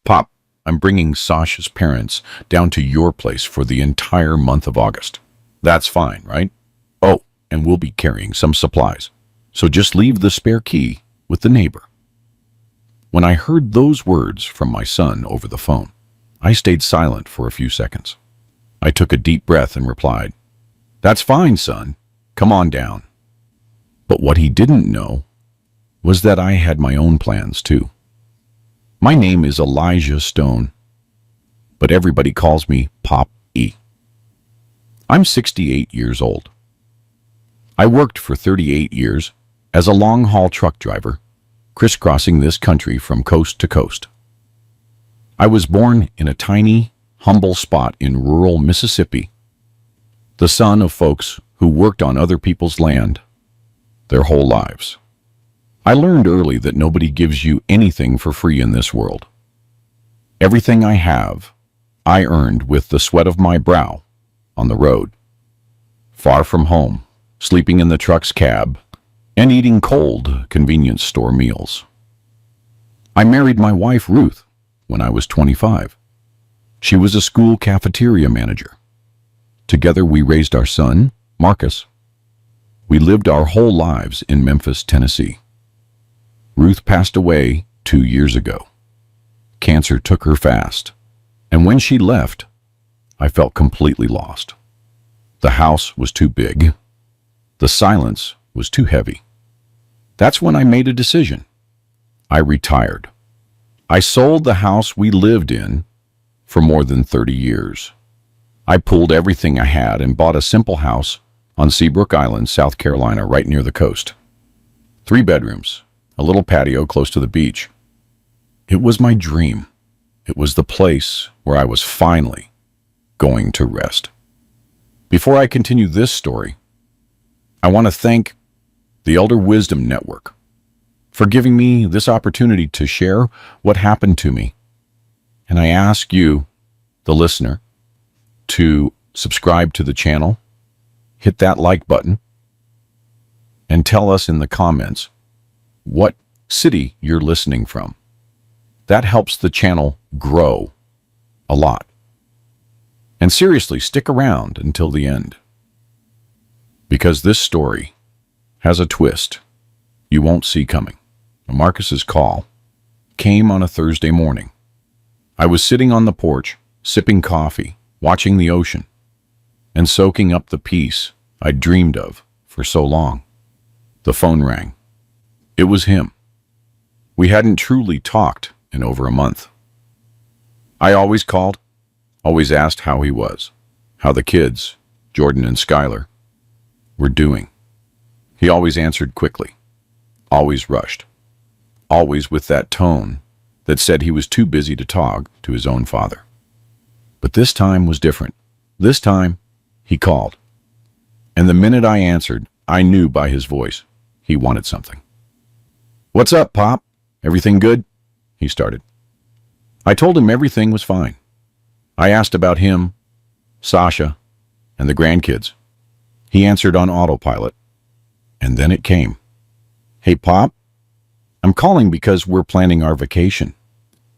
Pop, I'm bringing Sasha's parents down to your place for the entire month of August. That's fine, right? Oh, and we'll be carrying some supplies. So just leave the spare key with the neighbor. When I heard those words from my son over the phone, I stayed silent for a few seconds. I took a deep breath and replied, "That's fine, son. Come on down." But what he didn't know was that I had my own plans too. My name is Elijah Stone, but everybody calls me Pop E. I'm 68 years old. I worked for 38 years as a long-haul truck driver, crisscrossing this country from coast to coast. I was born in a tiny, humble spot in rural Mississippi, the son of folks who worked on other people's land their whole lives. I learned early that nobody gives you anything for free in this world. Everything I have, I earned with the sweat of my brow on the road, far from home, sleeping in the truck's cab, and eating cold convenience store meals. I married my wife, Ruth, when I was 25. She was a school cafeteria manager. Together we raised our son, Marcus. We lived our whole lives in Memphis, Tennessee. Ruth passed away 2 years ago. Cancer took her fast, and when she left, I felt completely lost. The house was too big. The silence was too heavy. That's when I made a decision. I retired. I sold the house we lived in for more than 30 years. I pulled everything I had and bought a simple house on Seabrook Island, South Carolina, right near the coast. 3 bedrooms, a little patio close to the beach. It was my dream. It was the place where I was finally going to rest. Before I continue this story, I want to thank the Elder Wisdom Network for giving me this opportunity to share what happened to me. And I ask you, the listener, to subscribe to the channel, hit that like button, and tell us in the comments what city you're listening from. That helps the channel grow a lot. And seriously, stick around until the end, because this story has a twist you won't see coming. Marcus's call came on a Thursday morning. I was sitting on the porch, sipping coffee, watching the ocean, and soaking up the peace I'd dreamed of for so long. The phone rang. It was him. We hadn't truly talked in over a month. I always called, always asked how he was, how the kids, Jordan and Skylar, were doing. He always answered quickly, always rushed, always with that tone that said he was too busy to talk to his own father. But this time was different. This time, he called. And the minute I answered, I knew by his voice he wanted something. "What's up, Pop? Everything good?" he started. I told him everything was fine. I asked about him, Sasha, and the grandkids. He answered on autopilot. And then it came. "Hey, Pop, I'm calling because we're planning our vacation.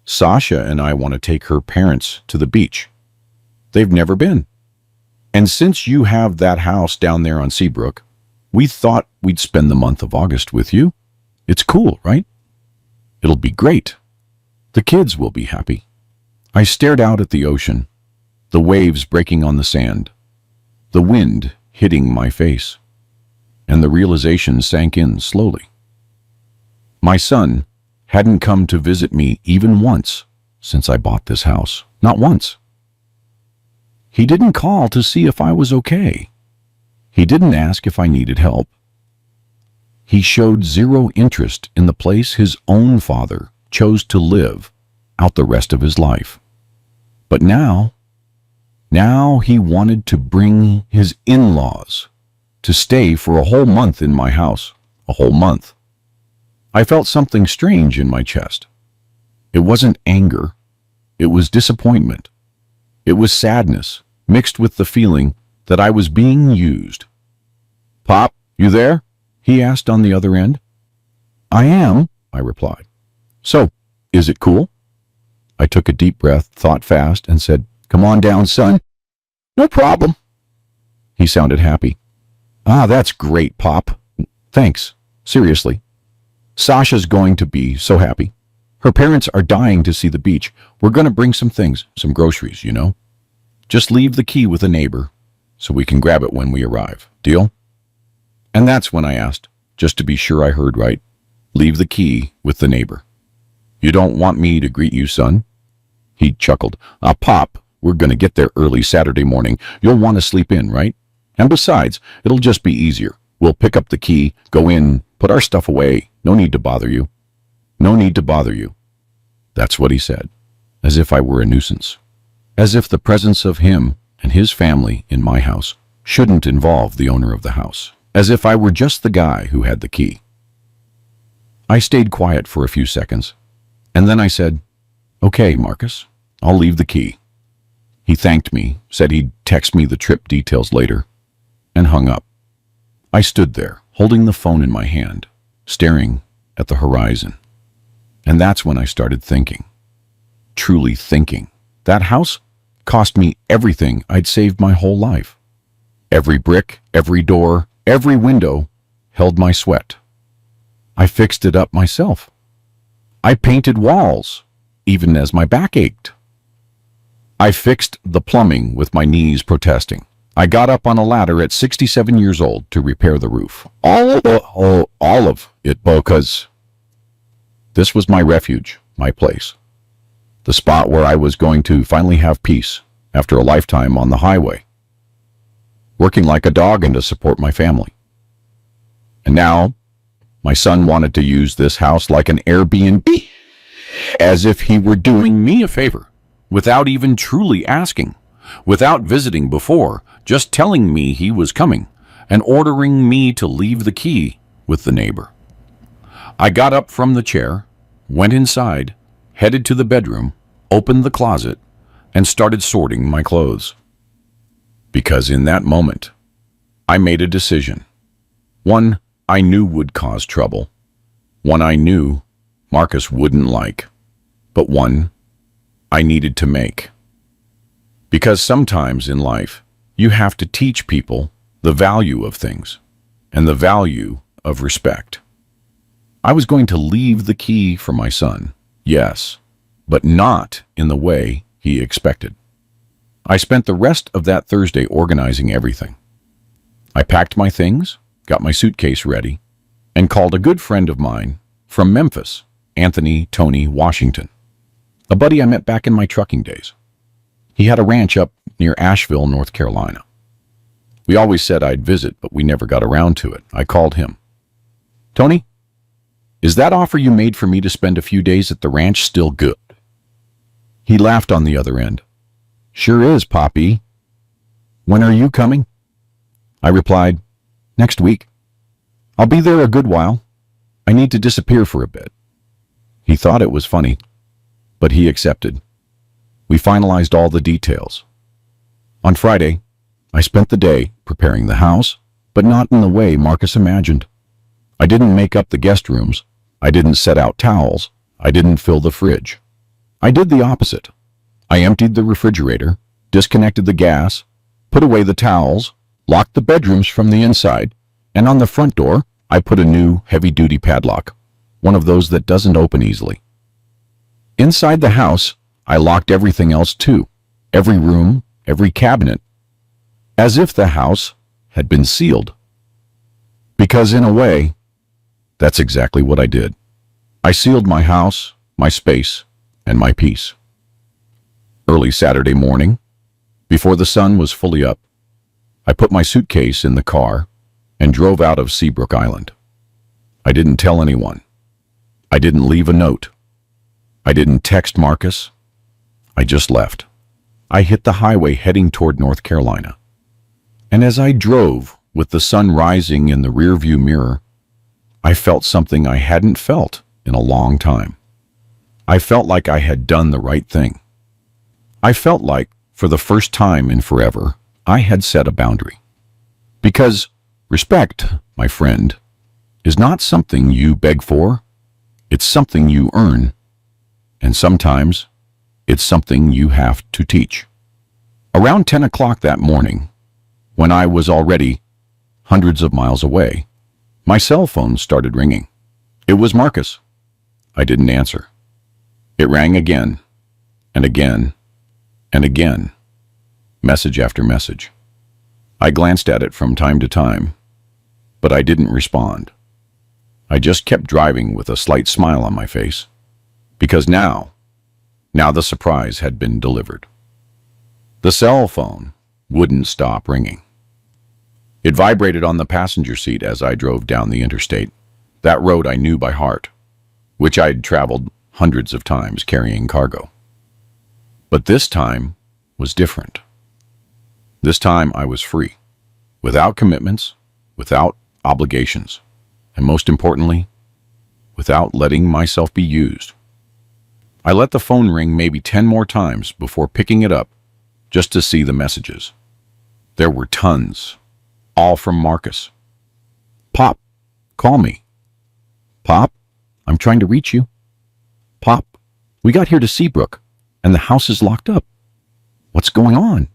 Sasha and I want to take her parents to the beach. They've never been. And since you have that house down there on Seabrook, we thought we'd spend the month of August with you. It's cool, right? It'll be great. The kids will be happy." I stared out at the ocean, the waves breaking on the sand, the wind hitting my face, and the realization sank in slowly. My son hadn't come to visit me even once since I bought this house. Not once. He didn't call to see if I was okay. He didn't ask if I needed help. He showed zero interest in the place his own father chose to live out the rest of his life. But now he wanted to bring his in-laws to stay for a whole month in my house. A whole month. I felt something strange in my chest. It wasn't anger. It was disappointment. It was sadness, mixed with the feeling that I was being used. "Pop, you there?" he asked on the other end. "I am," I replied. "So, is it cool?" I took a deep breath, thought fast, and said, "Come on down, son." "No problem." He sounded happy. "Ah, that's great, Pop. Thanks. Seriously. Sasha's going to be so happy. Her parents are dying to see the beach. We're going to bring some things, some groceries, you know. Just leave the key with a neighbor so we can grab it when we arrive. Deal?" And that's when I asked, just to be sure I heard right, "Leave the key with the neighbor. You don't want me to greet you, son?" He chuckled. Pop, we're going to get there early Saturday morning. You'll want to sleep in, right? And besides, it'll just be easier. We'll pick up the key, go in, put our stuff away. No need to bother you." "No need to bother you." That's what he said, as if I were a nuisance. As if the presence of him and his family in my house shouldn't involve the owner of the house. As if I were just the guy who had the key. I stayed quiet for a few seconds, and then I said, "Okay, Marcus, I'll leave the key." He thanked me, said he'd text me the trip details later, and hung up. I stood there, holding the phone in my hand, staring at the horizon. And that's when I started thinking. Truly thinking. That house cost me everything I'd saved my whole life. Every brick, every door, every window held my sweat. I fixed it up myself. I painted walls, even as my back ached. I fixed the plumbing with my knees protesting. I got up on a ladder at 67 years old to repair the roof. All of it, because this was my refuge, my place. The spot where I was going to finally have peace after a lifetime on the highway, working like a dog and to support my family. And now, my son wanted to use this house like an Airbnb, as if he were doing me a favor, without even truly asking, without visiting before, just telling me he was coming, and ordering me to leave the key with the neighbor. I got up from the chair, went inside, headed to the bedroom, opened the closet, and started sorting my clothes. Because in that moment, I made a decision. One I knew would cause trouble. One I knew Marcus wouldn't like. But one I needed to make. Because sometimes in life, you have to teach people the value of things and the value of respect. I was going to leave the key for my son, yes, but not in the way he expected. I spent the rest of that Thursday organizing everything. I packed my things, got my suitcase ready, and called a good friend of mine from Memphis, Anthony Tony Washington, a buddy I met back in my trucking days. He had a ranch up near Asheville, North Carolina. We always said I'd visit, but we never got around to it. I called him. "Tony, is that offer you made for me to spend a few days at the ranch still good?" He laughed on the other end. "Sure is, Poppy. When are you coming?" I replied, "Next week. I'll be there a good while. I need to disappear for a bit." He thought it was funny, but he accepted. We finalized all the details. On Friday, I spent the day preparing the house, but not in the way Marcus imagined. I didn't make up the guest rooms. I didn't set out towels. I didn't fill the fridge. I did the opposite. I emptied the refrigerator, disconnected the gas, put away the towels, locked the bedrooms from the inside, and on the front door, I put a new heavy-duty padlock, one of those that doesn't open easily. Inside the house, I locked everything else too, every room, every cabinet, as if the house had been sealed. Because in a way, that's exactly what I did. I sealed my house, my space, and my peace. Early Saturday morning, before the sun was fully up, I put my suitcase in the car and drove out of Seabrook Island. I didn't tell anyone. I didn't leave a note. I didn't text Marcus. I just left. I hit the highway heading toward North Carolina. And as I drove, with the sun rising in the rearview mirror, I felt something I hadn't felt in a long time. I felt like I had done the right thing. I felt like, for the first time in forever, I had set a boundary. Because respect, my friend, is not something you beg for. It's something you earn. And sometimes It's something you have to teach. Around 10 o'clock that morning, when I was already hundreds of miles away, my cell phone started ringing. It was Marcus. I didn't answer. It rang again, and again, and again, message after message. I glanced at it from time to time, but I didn't respond. I just kept driving with a slight smile on my face, because now the surprise had been delivered. The cell phone wouldn't stop ringing. It vibrated on the passenger seat as I drove down the interstate, that road I knew by heart, which I'd traveled hundreds of times carrying cargo. But this time was different. This time I was free, without commitments, without obligations, and most importantly, without letting myself be used. I let the phone ring maybe 10 more times before picking it up just to see the messages. There were tons, all from Marcus. "Pop, call me. Pop, I'm trying to reach you. Pop, we got here to Seabrook, and the house is locked up. What's going on?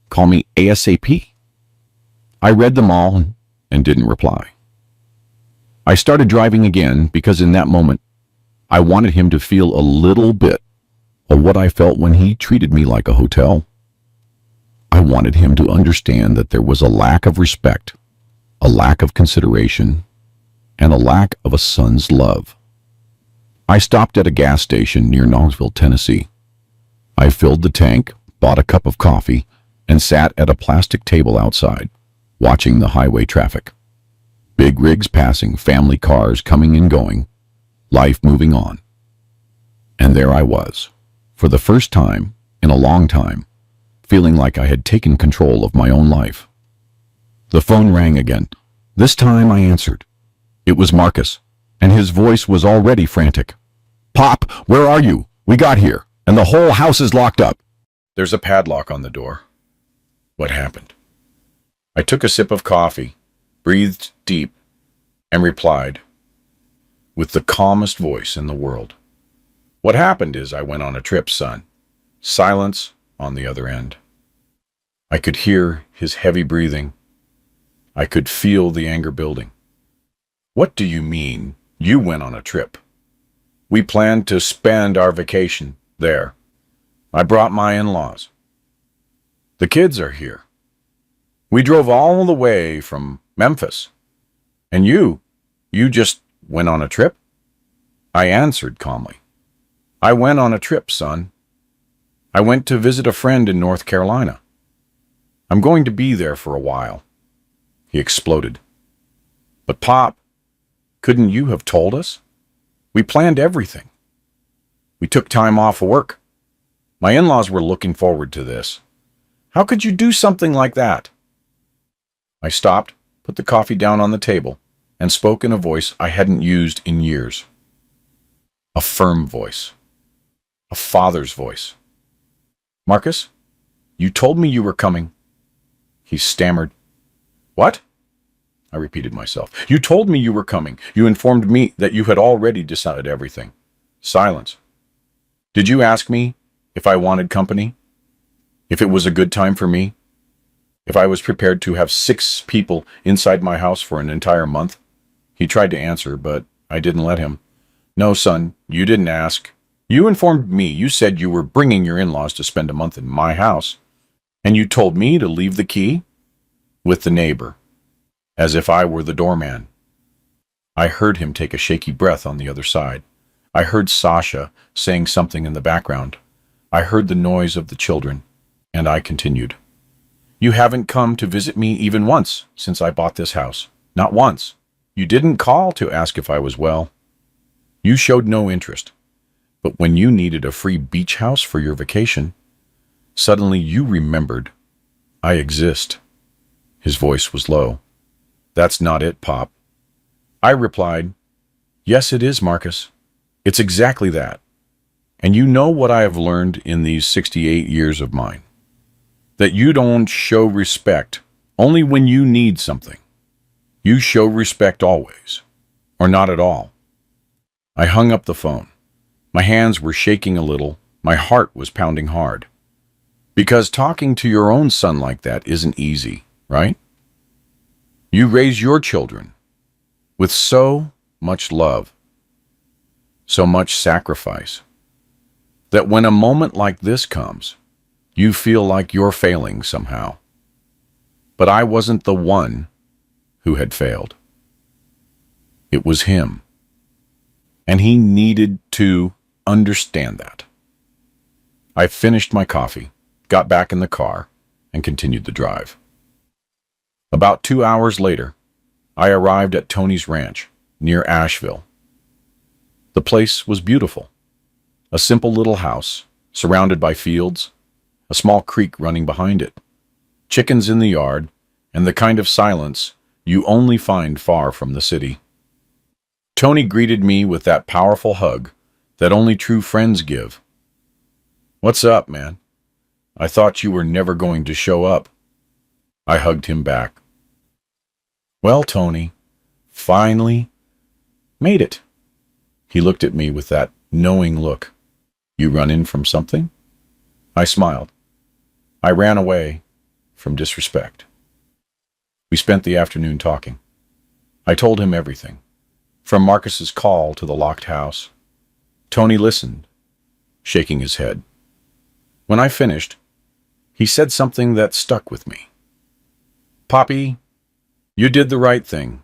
Call me ASAP." I read them all and didn't reply. I started driving again because in that moment, I wanted him to feel a little bit of what I felt when he treated me like a hotel. I wanted him to understand that there was a lack of respect, a lack of consideration, and a lack of a son's love. I stopped at a gas station near Knoxville, Tennessee. I filled the tank, bought a cup of coffee, and sat at a plastic table outside, watching the highway traffic. Big rigs passing, family cars coming and going, life moving on. And there I was, for the first time in a long time, feeling like I had taken control of my own life. The phone rang again. This time I answered. It was Marcus, and his voice was already frantic. "Pop, where are you? We got here, and the whole house is locked up." "There's a padlock on the door." What happened? I took a sip of coffee, breathed deep, and replied, with the calmest voice in the world. "What happened is I went on a trip, son." Silence on the other end. I could hear his heavy breathing. I could feel the anger building. "What do you mean, you went on a trip?" "We planned to spend our vacation there. I brought my in-laws. The kids are here. We drove all the way from Memphis. And you just went on a trip?" I answered calmly. "I went on a trip, son. I went to visit a friend in North Carolina. I'm going to be there for a while." He exploded. "But Pop, couldn't you have told us? We planned everything. We took time off of work. My in-laws were looking forward to this. How could you do something like that?" I stopped, put the coffee down on the table, and spoke in a voice I hadn't used in years. A firm voice. A father's voice. "Marcus, you told me you were coming." He stammered. "What?" I repeated myself. "You told me you were coming. You informed me that you had already decided everything." Silence. "Did you ask me if I wanted company? If it was a good time for me? If I was prepared to have 6 people inside my house for an entire month?" He tried to answer, but I didn't let him. "No, son, you didn't ask. You informed me. You said you were bringing your in-laws to spend a month in my house. And you told me to leave the key with the neighbor, as if I were the doorman." I heard him take a shaky breath on the other side. I heard Sasha saying something in the background. I heard the noise of the children, and I continued. "You haven't come to visit me even once since I bought this house. Not once. You didn't call to ask if I was well. You showed no interest. But when you needed a free beach house for your vacation, suddenly you remembered I exist." His voice was low. "That's not it, Pop." I replied, "Yes, it is, Marcus. It's exactly that. And you know what I have learned in these 68 years of mine? That you don't show respect only when you need something. You show respect always, or not at all." I hung up the phone. My hands were shaking a little, My heart was pounding hard. Because talking to your own son like that isn't easy, right? You raise your children with so much love, so much sacrifice, that when a moment like this comes, you feel like you're failing somehow. But I wasn't the one who had failed. It was him. And he needed to understand that. I finished my coffee, got back in the car, and continued the drive. About 2 hours later, I arrived at Tony's ranch near Asheville. The place was beautiful. A simple little house, surrounded by fields, a small creek running behind it, chickens in the yard, and the kind of silence you only find far from the city. Tony greeted me with that powerful hug that only true friends give. "What's up, man? I thought you were never going to show up." I hugged him back. "Well, Tony, finally made it." He looked at me with that knowing look. "You run in from something?" I smiled. "I ran away from disrespect." We spent the afternoon talking. I told him everything, from Marcus's call to the locked house. Tony listened, shaking his head. When I finished, he said something that stuck with me. "Poppy, you did the right thing.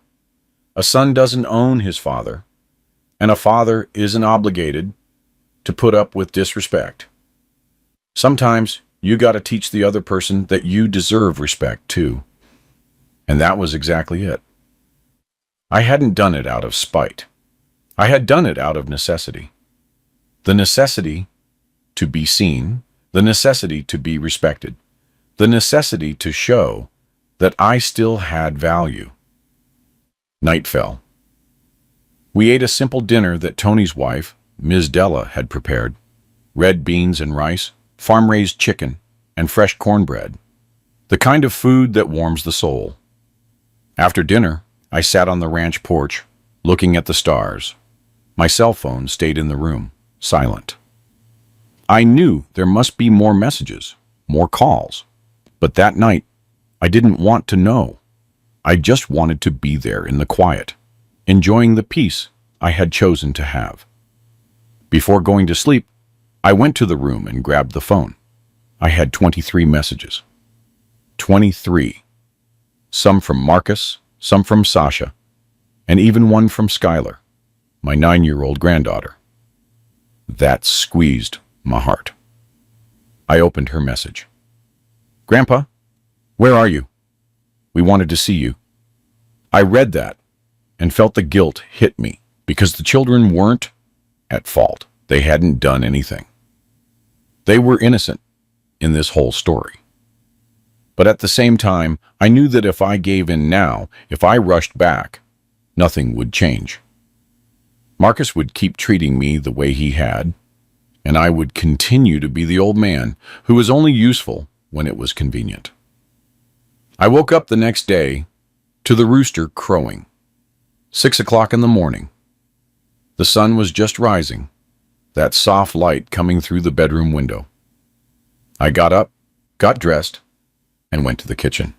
A son doesn't own his father, and a father isn't obligated to put up with disrespect. Sometimes you gotta teach the other person that you deserve respect too." And that was exactly it. I hadn't done it out of spite. I had done it out of necessity. The necessity to be seen, the necessity to be respected, the necessity to show that I still had value. Night fell. We ate a simple dinner that Tony's wife, Ms. Della, had prepared. Red beans and rice, farm-raised chicken, and fresh cornbread. The kind of food that warms the soul. After dinner, I sat on the ranch porch, looking at the stars. My cell phone stayed in the room, silent. I knew there must be more messages, more calls. But that night, I didn't want to know. I just wanted to be there in the quiet, enjoying the peace I had chosen to have. Before going to sleep, I went to the room and grabbed the phone. I had 23 messages. 23. Some from Marcus, some from Sasha, and even one from Skylar, my 9-year-old granddaughter. That squeezed my heart. I opened her message. "Grandpa, where are you? We wanted to see you." I read that and felt the guilt hit me because the children weren't at fault. They hadn't done anything. They were innocent in this whole story. But at the same time, I knew that if I gave in now, if I rushed back, nothing would change. Marcus would keep treating me the way he had, and I would continue to be the old man who was only useful when it was convenient. I woke up the next day to the rooster crowing. 6 o'clock in the morning. The sun was just rising, that soft light coming through the bedroom window. I got up, got dressed, and went to the kitchen.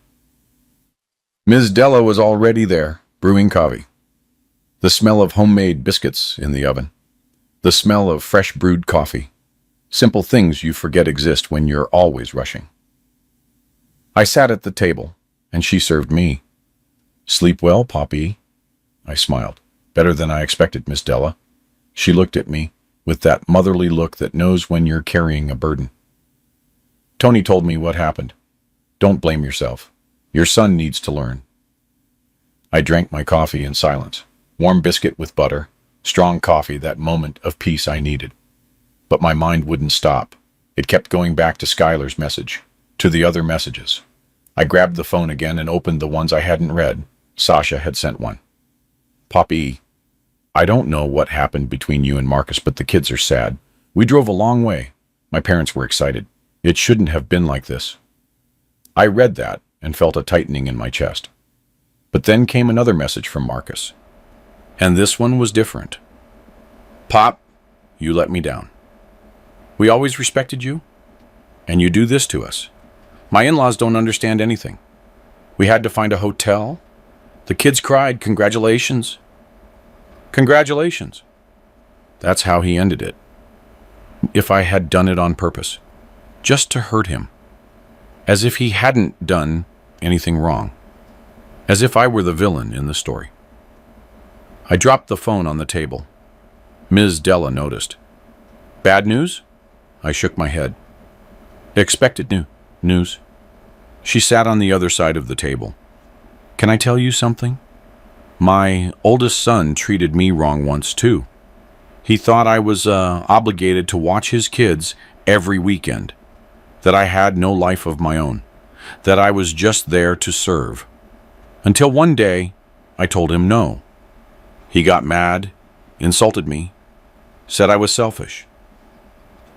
Ms. Della was already there, brewing coffee. The smell of homemade biscuits in the oven. The smell of fresh brewed coffee. Simple things you forget exist when you're always rushing. I sat at the table, and she served me. "Sleep well, Poppy?" I smiled. "Better than I expected, Miss Della." She looked at me with that motherly look that knows when you're carrying a burden. Tony told me what happened. Don't blame yourself. Your son needs to learn. I drank my coffee in silence. Warm biscuit with butter, strong coffee, that moment of peace I needed. But my mind wouldn't stop. It kept going back to Skylar's message, to the other messages. I grabbed the phone again and opened the ones I hadn't read. Sasha had sent one. "Poppy, I don't know what happened between you and Marcus, but the kids are sad. We drove a long way. My parents were excited. It shouldn't have been like this." I read that and felt a tightening in my chest. But then came another message from Marcus. And this one was different. "Pop, you let me down. We always respected you, and you do this to us. My in-laws don't understand anything. We had to find a hotel. The kids cried, congratulations. Congratulations. That's how he ended it. If I had done it on purpose, just to hurt him, as if he hadn't done anything wrong, as if I were the villain in the story. I dropped the phone on the table. Ms. Della noticed. Bad news? I shook my head. Expected news. She sat on the other side of the table. Can I tell you something? My oldest son treated me wrong once too. He thought I was obligated to watch his kids every weekend, that I had no life of my own, that I was just there to serve. Until one day, I told him no. He got mad, insulted me, said I was selfish.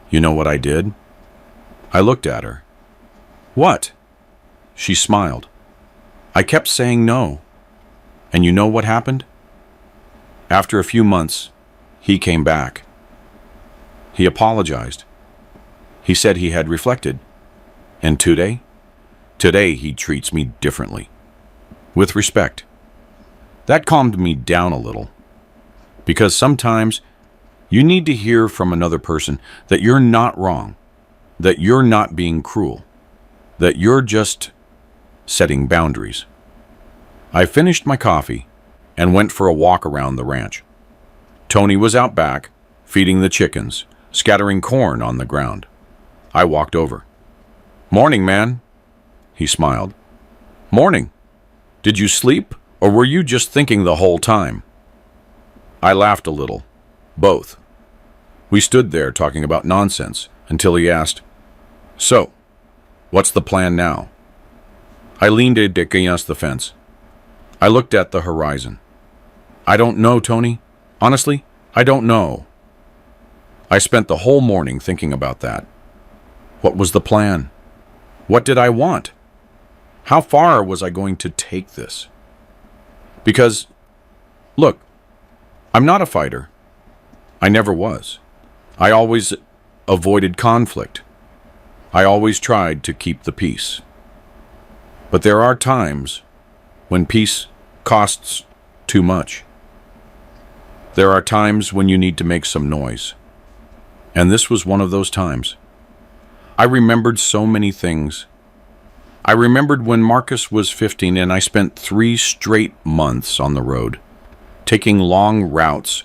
You know what I did? I looked at her. What? She smiled. I kept saying no. And you know what happened? After a few months, he came back. He apologized. He said he had reflected. And today he treats me differently. With respect. That calmed me down a little. Because sometimes you need to hear from another person that you're not wrong, that you're not being cruel, that you're just setting boundaries. I finished my coffee and went for a walk around the ranch. Tony was out back, feeding the chickens, scattering corn on the ground. I walked over. Morning, man. He smiled. Morning. Did you sleep, or were you just thinking the whole time? I laughed a little. Both. We stood there talking about nonsense until he asked, So, what's the plan now? I leaned against the fence. I looked at the horizon. I don't know, Tony. Honestly, I don't know. I spent the whole morning thinking about that. What was the plan? What did I want? How far was I going to take this? Because, look, I'm not a fighter. I never was. I always avoided conflict. I always tried to keep the peace. But there are times when peace costs too much. There are times when you need to make some noise. And this was one of those times. I remembered so many things. I remembered when Marcus was 15 and I spent 3 straight months on the road, taking long routes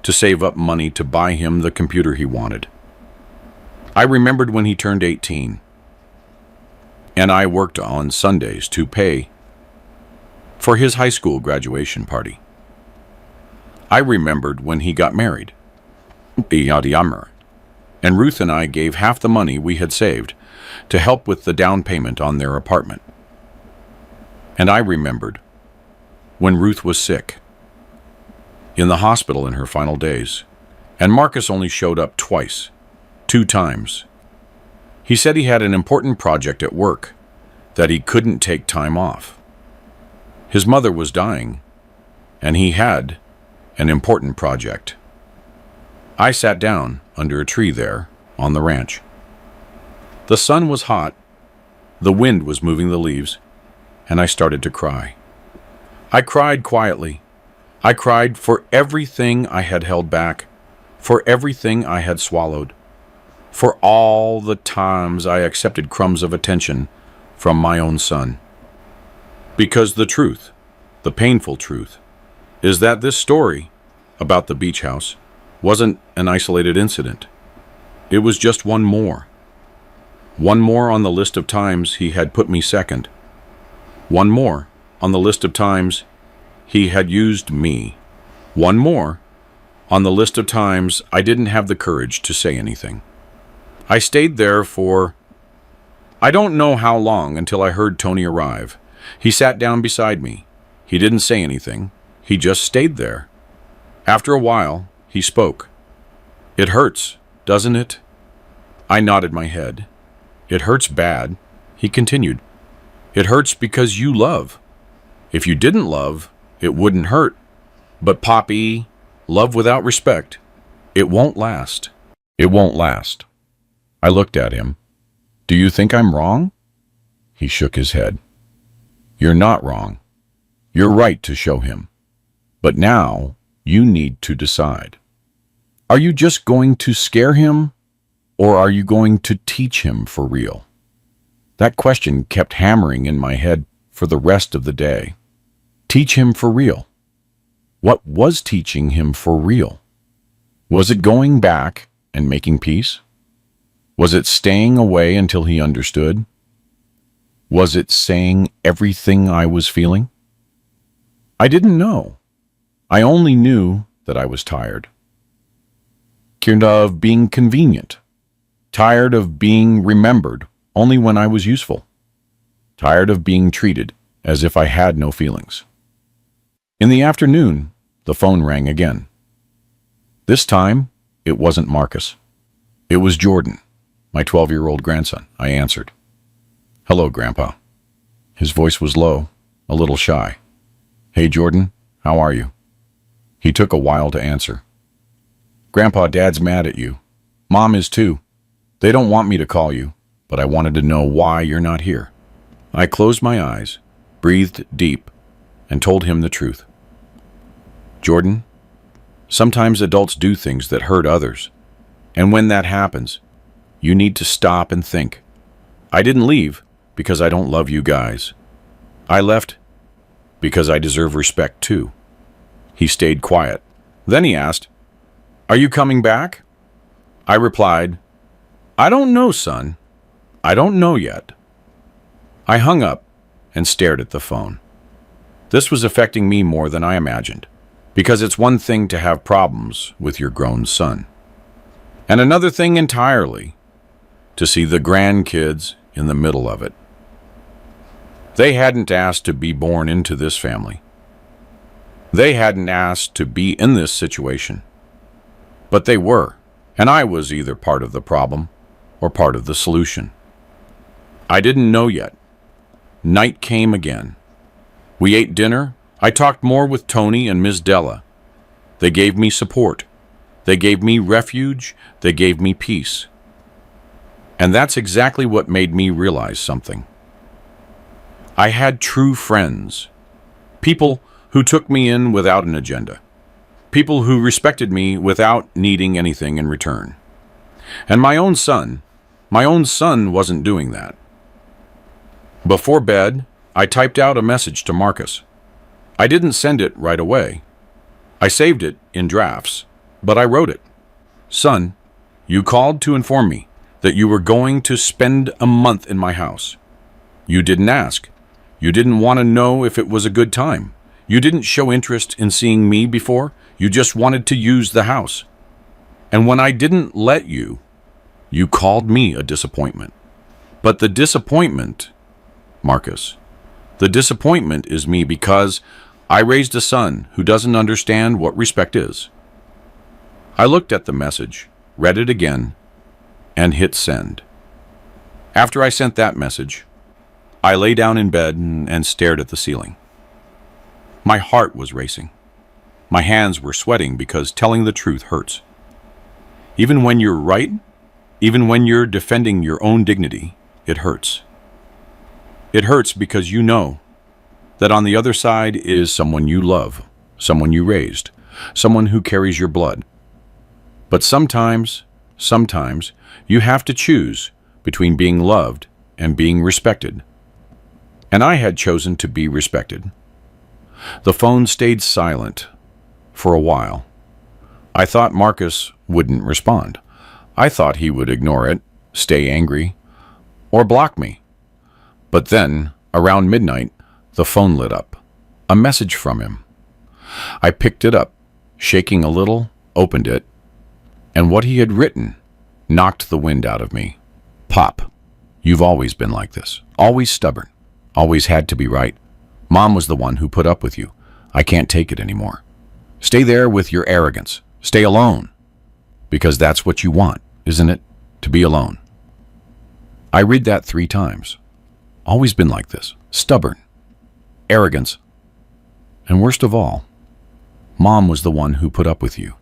to save up money to buy him the computer he wanted. I remembered when he turned 18, and I worked on Sundays to pay for his high school graduation party. I remembered when he got married, and Ruth and I gave half the money we had saved to help with the down payment on their apartment. And I remembered when Ruth was sick, in the hospital in her final days, and Marcus only showed up twice, 2 times. He said he had an important project at work, that he couldn't take time off. His mother was dying, and he had an important project. I sat down under a tree there on the ranch. The sun was hot, the wind was moving the leaves, and I started to cry. I cried quietly. I cried for everything I had held back, for everything I had swallowed, for all the times I accepted crumbs of attention from my own son. Because the truth, the painful truth, is that this story about the beach house wasn't an isolated incident. It was just one more. One more on the list of times he had put me second. One more on the list of times he had used me. One more on the list of times I didn't have the courage to say anything. I stayed there for I don't know how long until I heard Tony arrive. He sat down beside me. He didn't say anything. He just stayed there. After a while, he spoke. It hurts, doesn't it? I nodded my head. It hurts bad. He continued. It hurts because you love. If you didn't love, it wouldn't hurt. But Poppy, love without respect, it won't last. It won't last. I looked at him. Do you think I'm wrong? He shook his head. You're not wrong. You're right to show him. But now you need to decide. Are you just going to scare him, or are you going to teach him for real? That question kept hammering in my head for the rest of the day. Teach him for real. What was teaching him for real? Was it going back and making peace? Was it staying away until he understood? Was it saying everything I was feeling? I didn't know. I only knew that I was tired. Tired of being convenient. Tired of being remembered only when I was useful. Tired of being treated as if I had no feelings. In the afternoon, the phone rang again. This time, it wasn't Marcus. It was Jordan, my 12-year-old grandson. I answered. Hello, Grandpa. His voice was low, a little shy. Hey, Jordan, how are you? He took a while to answer. Grandpa, Dad's mad at you. Mom is too. They don't want me to call you, but I wanted to know why you're not here. I closed my eyes, breathed deep, and told him the truth. Jordan, sometimes adults do things that hurt others, and when that happens, you need to stop and think. I didn't leave because I don't love you guys. I left because I deserve respect too. He stayed quiet. Then he asked, Are you coming back? I replied, I don't know, son. I don't know yet. I hung up and stared at the phone. This was affecting me more than I imagined, because it's one thing to have problems with your grown son, and another thing entirely to see the grandkids in the middle of it. They hadn't asked to be born into this family. They hadn't asked to be in this situation. But they were, and I was either part of the problem or part of the solution. I didn't know yet. Night came again. We ate dinner. I talked more with Tony and Ms. Della. They gave me support. They gave me refuge. They gave me peace. And that's exactly what made me realize something. I had true friends. People who took me in without an agenda. People who respected me without needing anything in return. And my own son wasn't doing that. Before bed, I typed out a message to Marcus. I didn't send it right away. I saved it in drafts, but I wrote it. Son, you called to inform me that you were going to spend a month in my house. You didn't ask. You didn't want to know if it was a good time. You didn't show interest in seeing me before. You just wanted to use the house. And when I didn't let you, you called me a disappointment. But the disappointment, Marcus, the disappointment is me because I raised a son who doesn't understand what respect is. I looked at the message, read it again, and hit send. After I sent that message, I lay down in bed and stared at the ceiling. My heart was racing. My hands were sweating because telling the truth hurts. Even when you're right, even when you're defending your own dignity, it hurts. It hurts because you know that on the other side is someone you love, someone you raised, someone who carries your blood. But sometimes you have to choose between being loved and being respected. And I had chosen to be respected. The phone stayed silent for a while. I thought Marcus wouldn't respond. I thought he would ignore it, stay angry, or block me. But then, around midnight, the phone lit up. A message from him. I picked it up, shaking a little, opened it, and what he had written knocked the wind out of me. Pop, you've always been like this. Always stubborn. Always had to be right. Mom was the one who put up with you. I can't take it anymore. Stay there with your arrogance. Stay alone. Because that's what you want, isn't it? To be alone. I read that 3 times. Always been like this. Stubborn. Arrogance. And worst of all, Mom was the one who put up with you.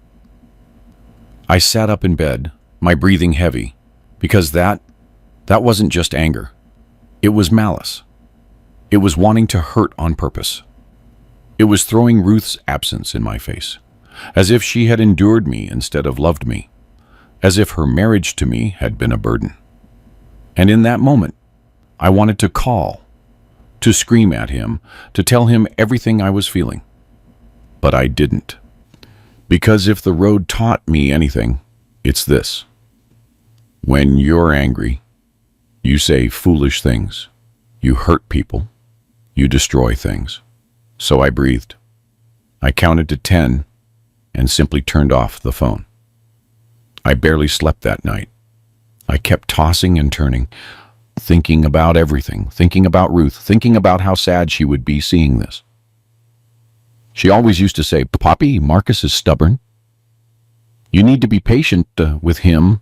I sat up in bed, my breathing heavy, Because that wasn't just anger. It was malice. It was wanting to hurt on purpose. It was throwing Ruth's absence in my face, as if she had endured me instead of loved me, as if her marriage to me had been a burden. And in that moment, I wanted to call, to scream at him, to tell him everything I was feeling. But I didn't. Because if the road taught me anything, it's this. When you're angry, you say foolish things, you hurt people, you destroy things. So I breathed. I counted to 10 and simply turned off the phone. I barely slept that night. I kept tossing and turning, thinking about everything, thinking about Ruth, thinking about how sad she would be seeing this. She always used to say, "Poppy, Marcus is stubborn. You need to be patient with him."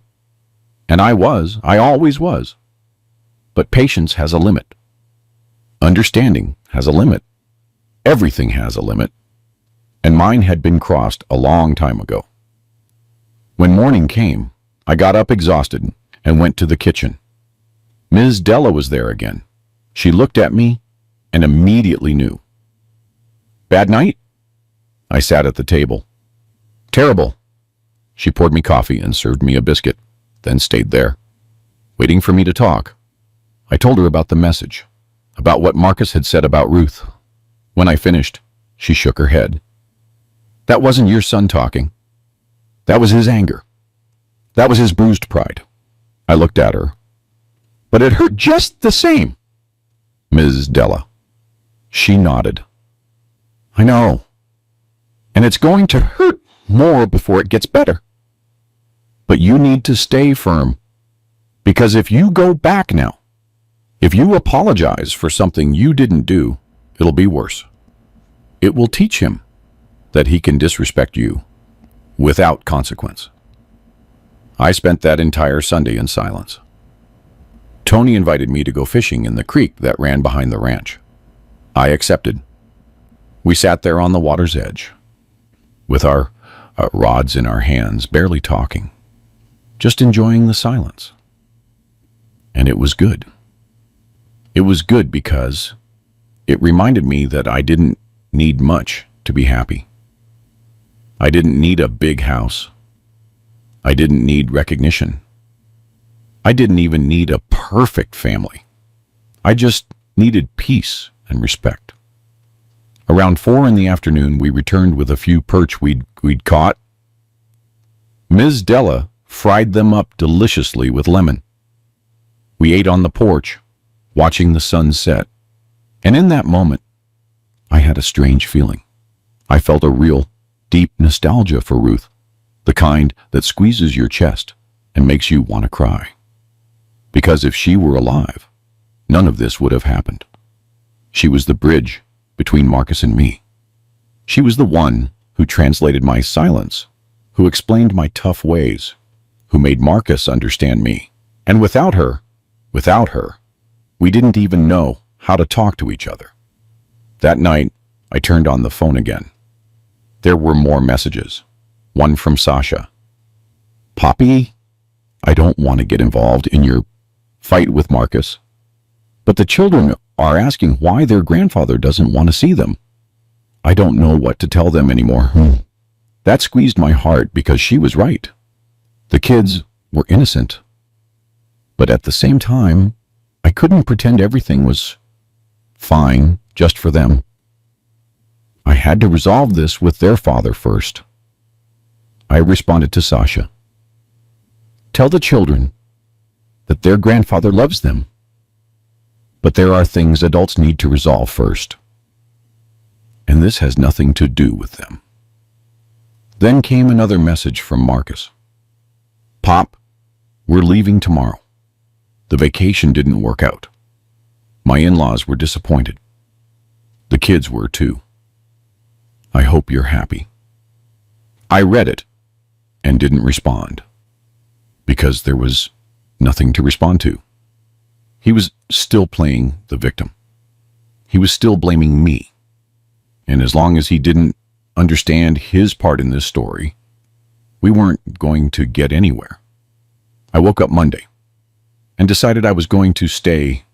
And I always was. But patience has a limit. Understanding has a limit. Everything has a limit. And mine had been crossed a long time ago. When morning came, I got up exhausted and went to the kitchen. Ms. Della was there again. She looked at me and immediately knew. "Bad night?" I sat at the table. "Terrible." She poured me coffee and served me a biscuit, then stayed there, waiting for me to talk. I told her about the message, about what Marcus had said about Ruth. When I finished, she shook her head. "That wasn't your son talking. That was his anger. That was his bruised pride." I looked at her. "But it hurt just the same." "Ms. Della." She nodded. "I know. And it's going to hurt more before it gets better. But you need to stay firm. Because if you go back now, if you apologize for something you didn't do, it'll be worse. It will teach him that he can disrespect you without consequence." I spent that entire Sunday in silence. Tony invited me to go fishing in the creek that ran behind the ranch. I accepted. We sat there on the water's edge, with our rods in our hands, barely talking, just enjoying the silence. And it was good. It was good because it reminded me that I didn't need much to be happy. I didn't need a big house. I didn't need recognition. I didn't even need a perfect family. I just needed peace and respect. Around 4 in the afternoon, we returned with a few perch we'd caught. Ms. Della fried them up deliciously with lemon. We ate on the porch, watching the sun set. And in that moment, I had a strange feeling. I felt a real, deep nostalgia for Ruth, the kind that squeezes your chest and makes you want to cry. Because if she were alive, none of this would have happened. She was the bridge between Marcus and me. She was the one who translated my silence, who explained my tough ways, who made Marcus understand me. And without her, we didn't even know how to talk to each other. That night, I turned on the phone again. There were more messages. One from Sasha. "Poppy, I don't want to get involved in your fight with Marcus, but the children are asking why their grandfather doesn't want to see them. I don't know what to tell them anymore." That squeezed my heart because she was right. The kids were innocent. But at the same time, I couldn't pretend everything was fine just for them. I had to resolve this with their father first. I responded to Sasha. "Tell the children that their grandfather loves them. But there are things adults need to resolve first. And this has nothing to do with them." Then came another message from Marcus. "Pop, we're leaving tomorrow. The vacation didn't work out. My in-laws were disappointed. The kids were too. I hope you're happy." I read it and didn't respond, because there was nothing to respond to. He was still playing the victim. He was still blaming me. And as long as he didn't understand his part in this story, we weren't going to get anywhere. I woke up Monday, and decided I was going to stay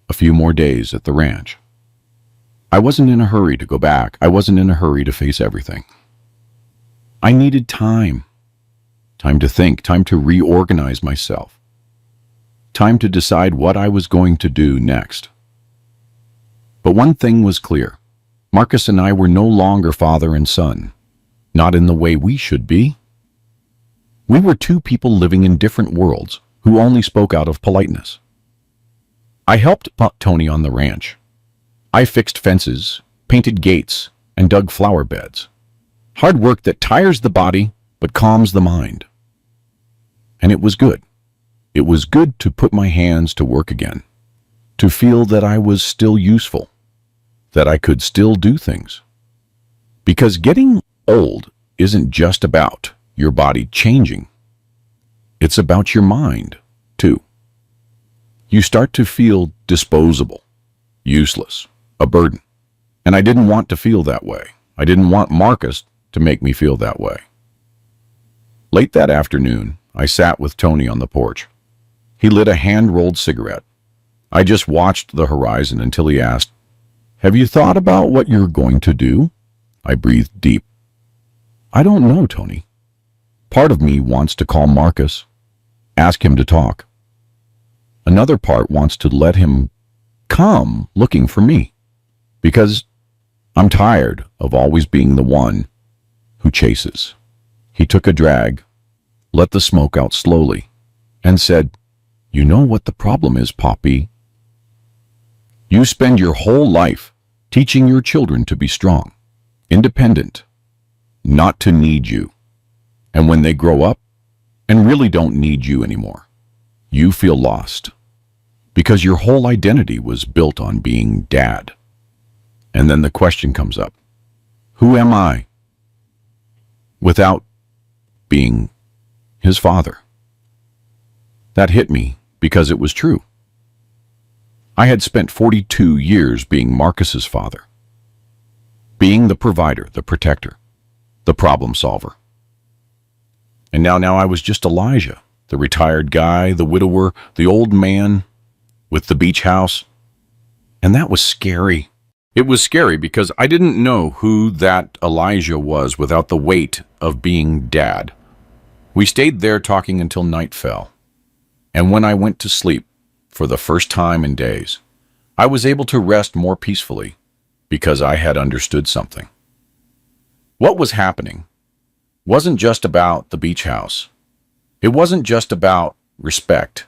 a few more days at the ranch. I wasn't in a hurry to go back. I wasn't in a hurry to face everything. I needed time. Time to think, time to reorganize myself. Time to decide what I was going to do next. But one thing was clear. Marcus and I were no longer father and son. Not in the way we should be. We were two people living in different worlds who only spoke out of politeness. I helped Tony on the ranch. I fixed fences, painted gates, and dug flower beds. Hard work that tires the body but calms the mind. And it was good. It was good to put my hands to work again, to feel that I was still useful, that I could still do things. Because getting old isn't just about your body changing. It's about your mind, too. You start to feel disposable, useless, a burden. And I didn't want to feel that way. I didn't want Marcus to make me feel that way. Late that afternoon, I sat with Tony on the porch. He lit a hand-rolled cigarette. I just watched the horizon until he asked, "Have you thought about what you're going to do?" I breathed deep. "I don't know, Tony. Part of me wants to call Marcus, ask him to talk. Another part wants to let him come looking for me, because I'm tired of always being the one who chases." He took a drag, let the smoke out slowly, and said, "You know what the problem is, Poppy? You spend your whole life teaching your children to be strong, independent, not to need you. And when they grow up and really don't need you anymore, you feel lost, because your whole identity was built on being dad. And then the question comes up, who am I without being his father?" That hit me because it was true. I had spent 42 years being Marcus's father, being the provider, the protector, the problem solver. And now I was just Elijah, the retired guy, the widower, the old man with the beach house. And that was scary. It was scary because I didn't know who that Elijah was without the weight of being dad. We stayed there talking until night fell. And when I went to sleep, for the first time in days, I was able to rest more peacefully because I had understood something. What was happening wasn't just about the beach house. It wasn't just about respect.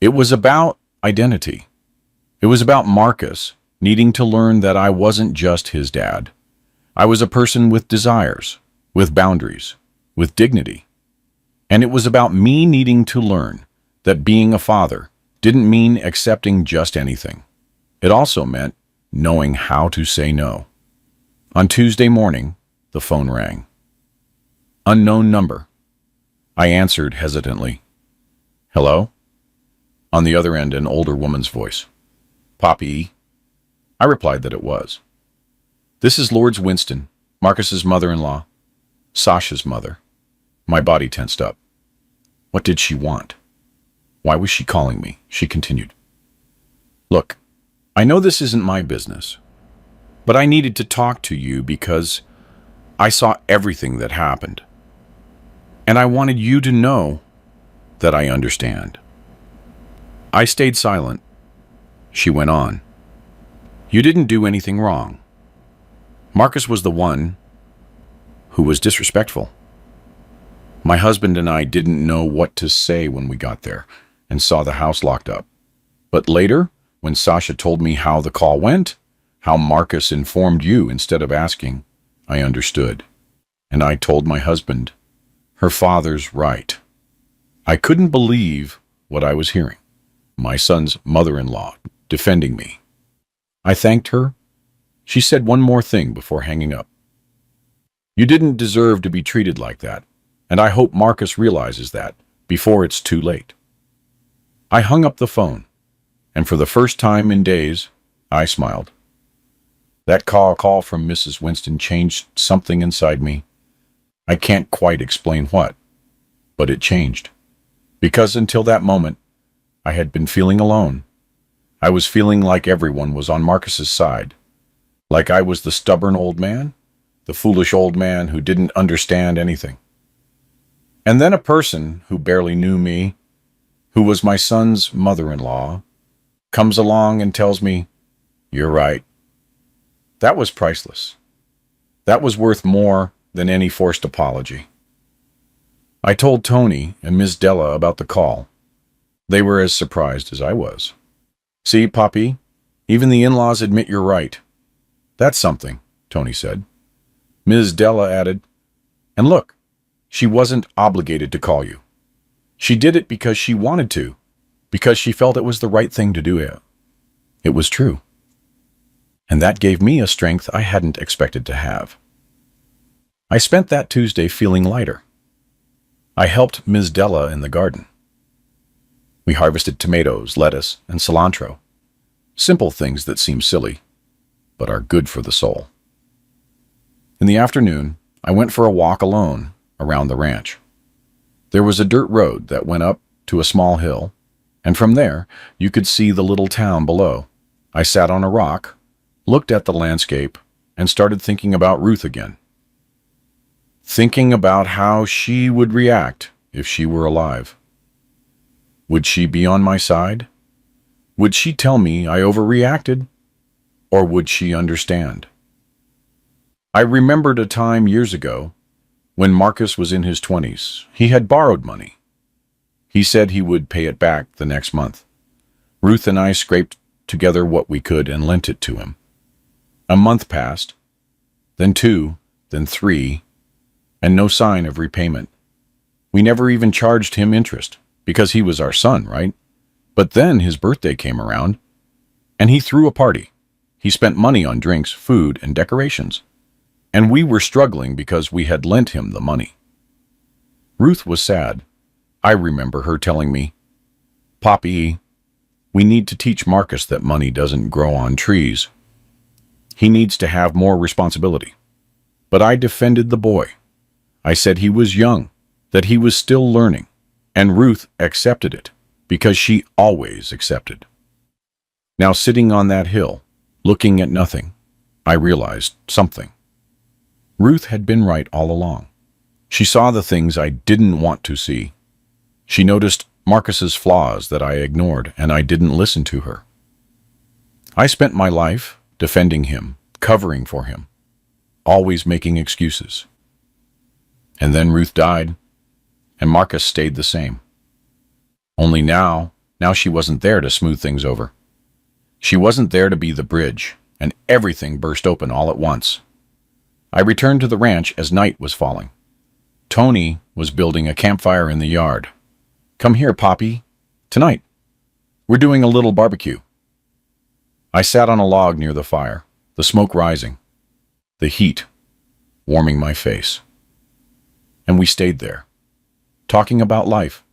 It was about identity. It was about Marcus needing to learn that I wasn't just his dad. I was a person with desires, with boundaries, with dignity. And it was about me needing to learn that being a father didn't mean accepting just anything. It also meant knowing how to say no. On Tuesday morning, the phone rang. Unknown number. I answered hesitantly. "Hello?" On the other end, an older woman's voice. "Poppy?" I replied that it was. "This is Lord Winston, Marcus's mother-in-law, Sasha's mother." My body tensed up. What did she want? Why was she calling me? She continued. "Look, I know this isn't my business, but I needed to talk to you because I saw everything that happened. And I wanted you to know that I understand." I stayed silent. She went on. "You didn't do anything wrong. Marcus was the one who was disrespectful. My husband and I didn't know what to say when we got there and saw the house locked up. But later, when Sasha told me how the call went, how Marcus informed you instead of asking, I understood. And I told my husband, her father's right. I couldn't believe what I was hearing. My son's mother-in-law defending me. I thanked her. She said one more thing before hanging up. You didn't deserve to be treated like that, and I hope Marcus realizes that before it's too late. I hung up the phone, and for the first time in days, I smiled. That call from Mrs. Winston changed something inside me. I can't quite explain what, but it changed. Because until that moment, I had been feeling alone. I was feeling like everyone was on Marcus's side. Like I was the stubborn old man, the foolish old man who didn't understand anything. And then a person who barely knew me, who was my son's mother-in-law, comes along and tells me, "You're right." That was priceless. That was worth more than any forced apology. I told Tony and Ms. Della about the call. They were as surprised as I was. "See, Poppy, even the in-laws admit you're right." "That's something," Tony said. Ms. Della added, "And look, she wasn't obligated to call you. She did it because she wanted to, because she felt it was the right thing to do. It was true. And that gave me a strength I hadn't expected to have." I spent that Tuesday feeling lighter. I helped Ms. Della in the garden. We harvested tomatoes, lettuce, and cilantro. Simple things that seem silly, but are good for the soul. In the afternoon, I went for a walk alone around the ranch. There was a dirt road that went up to a small hill, and from there you could see the little town below. I sat on a rock, looked at the landscape, and started thinking about Ruth again. Thinking about how she would react if she were alive. Would she be on my side? Would she tell me I overreacted? Or would she understand? I remembered a time years ago when Marcus was in his 20s. He had borrowed money. He said he would pay it back the next month. Ruth and I scraped together what we could and lent it to him. A month passed, then 2, then 3, and no sign of repayment. We never even charged him interest, because he was our son, right? But then his birthday came around, and he threw a party. He spent money on drinks, food, and decorations. And we were struggling because we had lent him the money. Ruth was sad. I remember her telling me, "Poppy, we need to teach Marcus that money doesn't grow on trees. He needs to have more responsibility." But I defended the boy. I said he was young, that he was still learning, and Ruth accepted it, because she always accepted. Now sitting on that hill, looking at nothing, I realized something. Ruth had been right all along. She saw the things I didn't want to see. She noticed Marcus's flaws that I ignored, and I didn't listen to her. I spent my life defending him, covering for him, always making excuses. And then Ruth died, and Marcus stayed the same. Only now she wasn't there to smooth things over. She wasn't there to be the bridge, and everything burst open all at once. I returned to the ranch as night was falling. Tony was building a campfire in the yard. "Come here, Poppy. Tonight, we're doing a little barbecue." I sat on a log near the fire, the smoke rising, the heat warming my face. And we stayed there, talking about life,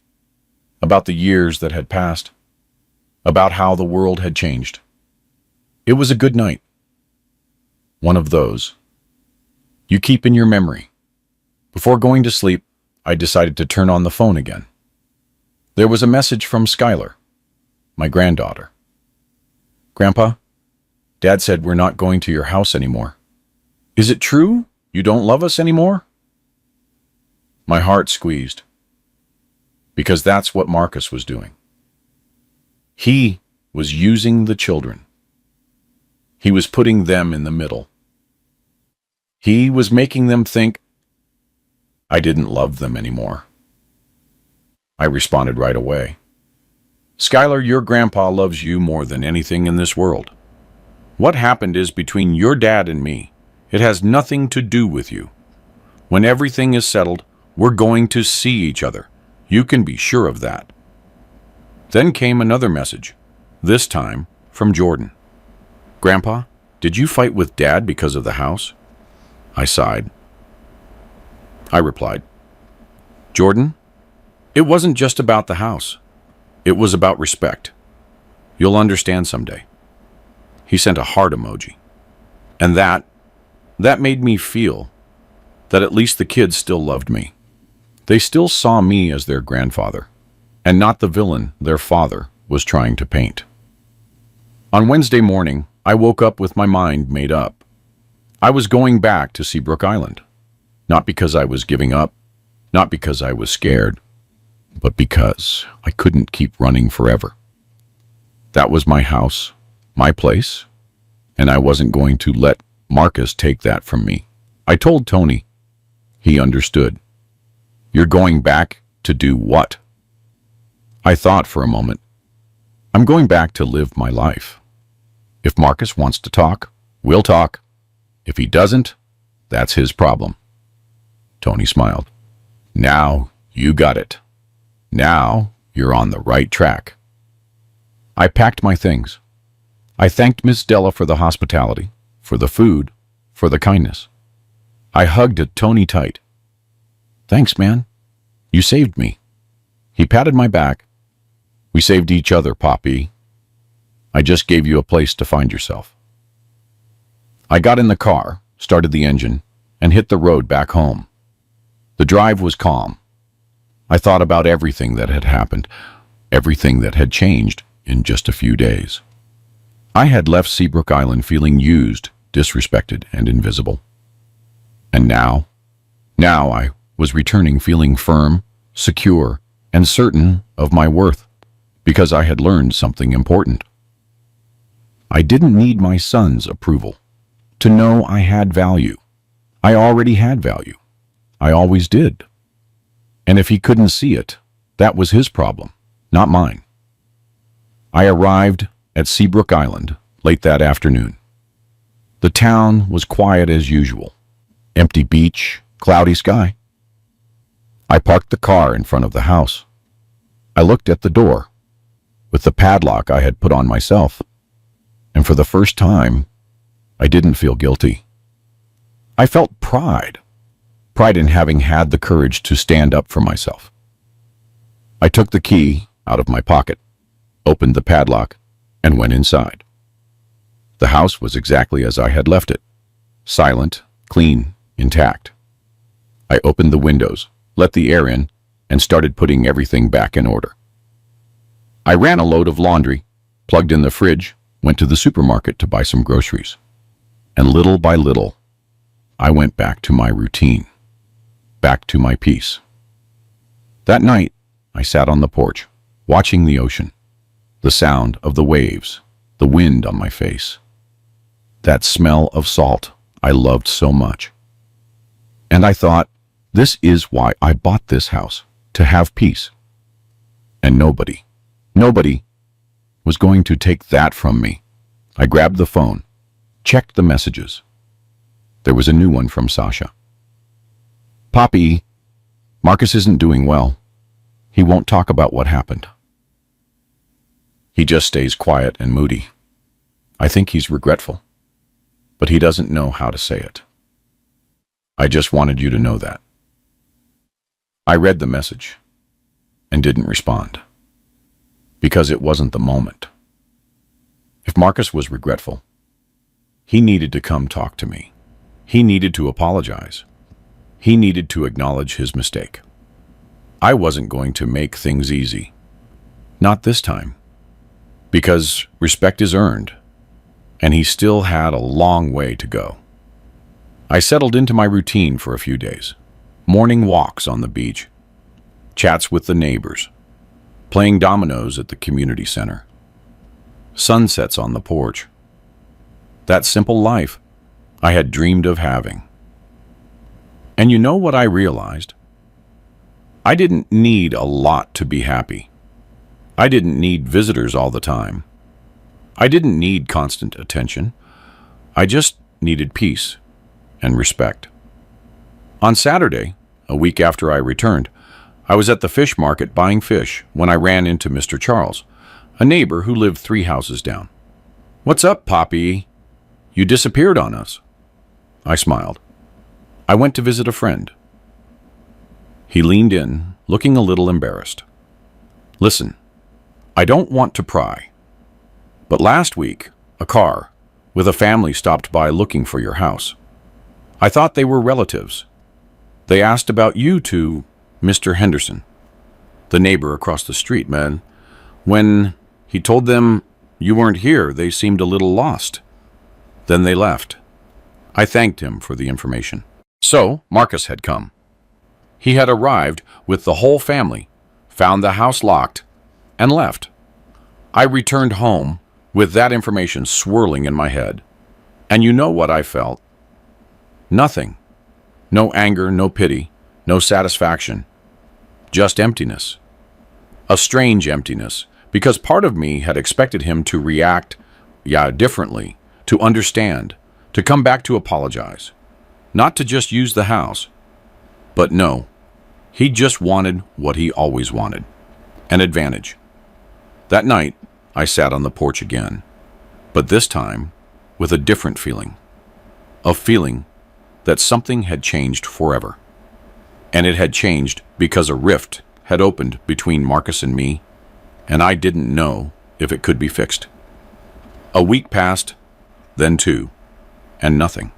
about the years that had passed, about how the world had changed. It was a good night. One of those you keep in your memory. Before going to sleep, I decided to turn on the phone again. There was a message from Skylar, my granddaughter. "Grandpa, Dad said we're not going to your house anymore. Is it true? You don't love us anymore?" My heart squeezed, because that's what Marcus was doing. He was using the children. He was putting them in the middle. He was making them think I didn't love them anymore. I responded right away. "Skylar, your grandpa loves you more than anything in this world. What happened is between your dad and me. It has nothing to do with you. When everything is settled, we're going to see each other. You can be sure of that." Then came another message, this time from Jordan. "Grandpa, did you fight with Dad because of the house?" I sighed. I replied, "Jordan, it wasn't just about the house. It was about respect. You'll understand someday." He sent a heart emoji. And that made me feel that at least the kids still loved me. They still saw me as their grandfather, and not the villain their father was trying to paint. On Wednesday morning, I woke up with my mind made up. I was going back to Seabrook Island. Not because I was giving up, not because I was scared, but because I couldn't keep running forever. That was my house, my place, and I wasn't going to let Marcus take that from me. I told Tony. He understood. You're going back to do what? I thought for a moment. I'm going back to live my life. If Marcus wants to talk, we'll talk. If he doesn't, that's his problem. Tony smiled. Now you got it. Now you're on the right track. I packed my things. I thanked Miss Della for the hospitality, for the food, for the kindness. I hugged Tony tight. Thanks, man. You saved me. He patted my back. We saved each other, Poppy. I just gave you a place to find yourself. I got in the car, started the engine, and hit the road back home. The drive was calm. I thought about everything that had happened, everything that had changed in just a few days. I had left Seabrook Island feeling used, disrespected, and invisible. And now I was returning feeling firm, secure, and certain of my worth, because I had learned something important. I didn't need my son's approval to know I had value. I already had value. I always did. And if he couldn't see it, that was his problem, not mine. I arrived at Seabrook Island late that afternoon. The town was quiet as usual. Empty beach, cloudy sky. I parked the car in front of the house. I looked at the door, with the padlock I had put on myself, and for the first time, I didn't feel guilty. I felt pride in having had the courage to stand up for myself. I took the key out of my pocket, opened the padlock, and went inside. The house was exactly as I had left it, silent, clean, intact. I opened the windows, let the air in, and started putting everything back in order. I ran a load of laundry, plugged in the fridge, went to the supermarket to buy some groceries. And little by little, I went back to my routine, back to my peace. That night, I sat on the porch, watching the ocean, the sound of the waves, the wind on my face. That smell of salt I loved so much. And I thought, this is why I bought this house, to have peace. And nobody was going to take that from me. I grabbed the phone, checked the messages. There was a new one from Sasha. Poppy, Marcus isn't doing well. He won't talk about what happened. He just stays quiet and moody. I think he's regretful, but he doesn't know how to say it. I just wanted you to know that. I read the message and didn't respond, because it wasn't the moment. If Marcus was regretful, he needed to come talk to me. He needed to apologize. He needed to acknowledge his mistake. I wasn't going to make things easy. Not this time. Because respect is earned, and he still had a long way to go. I settled into my routine for a few days. Morning walks on the beach, chats with the neighbors, playing dominoes at the community center, sunsets on the porch. That simple life I had dreamed of having. And you know what I realized? I didn't need a lot to be happy. I didn't need visitors all the time. I didn't need constant attention. I just needed peace and respect. On Saturday, a week after I returned, I was at the fish market buying fish when I ran into Mr. Charles, a neighbor who lived 3 houses down. "What's up, Poppy? You disappeared on us." I smiled. "I went to visit a friend." He leaned in, looking a little embarrassed. "Listen, I don't want to pry, but last week, a car with a family stopped by looking for your house. I thought they were relatives. They asked about you to Mr. Henderson, the neighbor across the street, man. When He told them you weren't here. They seemed a little lost. Then they left. I thanked him for the information. So, Marcus had come. He had arrived with the whole family, found the house locked, and left. I returned home with that information swirling in my head. And you know what I felt? Nothing. No anger, no pity, no satisfaction. Just emptiness. A strange emptiness, because part of me had expected him to react, differently, to understand, to come back to apologize. Not to just use the house. But no, he just wanted what he always wanted. An advantage. That night, I sat on the porch again, but this time with a different feeling. A feeling that something had changed forever. And it had changed because a rift had opened between Marcus and me, and I didn't know if it could be fixed. A week passed, then two, and nothing.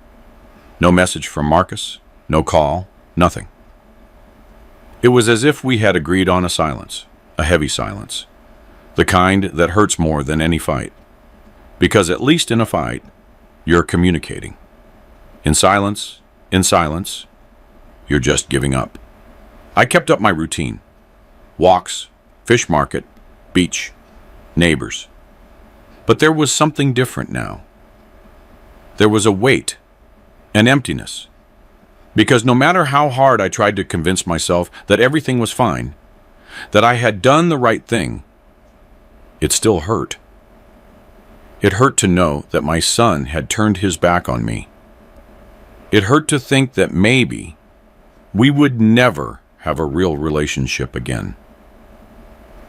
No message from Marcus, no call, nothing. It was as if we had agreed on a silence, a heavy silence, the kind that hurts more than any fight. Because at least in a fight, you're communicating. In silence, you're just giving up. I kept up my routine. Walks, fish market, beach, neighbors. But there was something different now. There was a weight, an emptiness. Because no matter how hard I tried to convince myself that everything was fine, that I had done the right thing, it still hurt. It hurt to know that my son had turned his back on me. It hurt to think that maybe we would never have a real relationship again.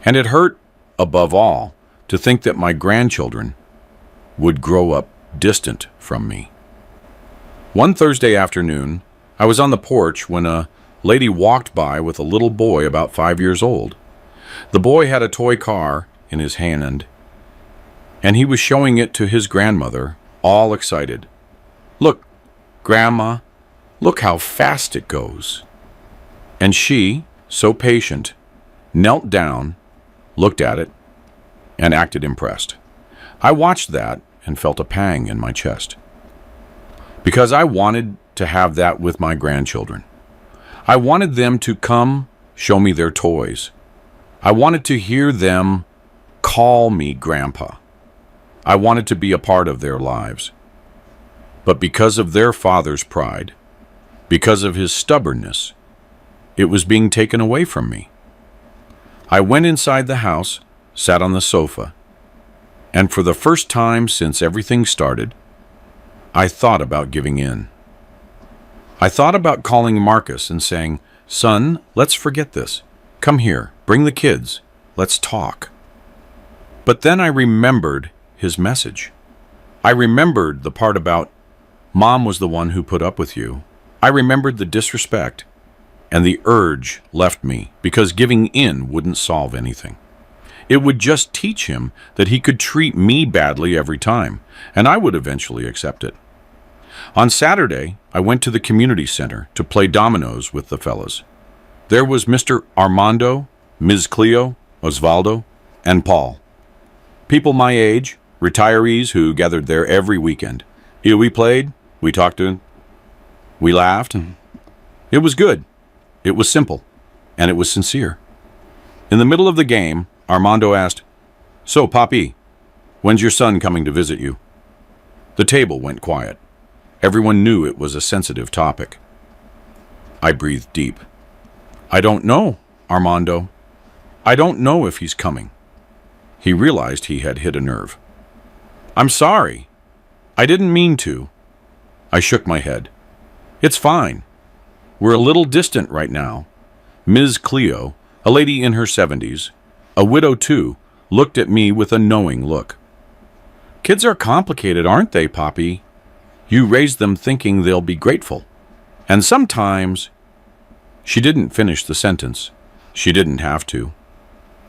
And it hurt, above all, to think that my grandchildren would grow up distant from me. One Thursday afternoon, I was on the porch when a lady walked by with a little boy about 5 years old. The boy had a toy car in his hand, and he was showing it to his grandmother, all excited. "Look, Grandma, look how fast it goes." And she, so patient, knelt down, looked at it, and acted impressed. I watched that and felt a pang in my chest. Because I wanted to have that with my grandchildren. I wanted them to come show me their toys. I wanted to hear them call me Grandpa. I wanted to be a part of their lives. But because of their father's pride, because of his stubbornness, it was being taken away from me. I went inside the house, sat on the sofa, and for the first time since everything started, I thought about giving in. I thought about calling Marcus and saying, "Son, let's forget this. Come here, bring the kids, let's talk." But then I remembered his message. I remembered the part about Mom was the one who put up with you. I remembered the disrespect, and the urge left me because giving in wouldn't solve anything. It would just teach him that he could treat me badly every time, and I would eventually accept it. On Saturday, I went to the community center to play dominoes with the fellas. There was Mr. Armando, Ms. Cleo, Osvaldo, and Paul. People my age, retirees who gathered there every weekend. We played, we talked to, we laughed. It was good. It was simple, and it was sincere. In the middle of the game, Armando asked, "So, Papi, when's your son coming to visit you?" The table went quiet. Everyone knew it was a sensitive topic. I breathed deep. "I don't know, Armando. I don't know if he's coming." He realized he had hit a nerve. "I'm sorry. I didn't mean to." I shook my head. "It's fine. We're a little distant right now." Ms. Cleo, a lady in her 70s, a widow too, looked at me with a knowing look. "Kids are complicated, aren't they, Poppy? You raise them thinking they'll be grateful. And sometimes—" She didn't finish the sentence. She didn't have to.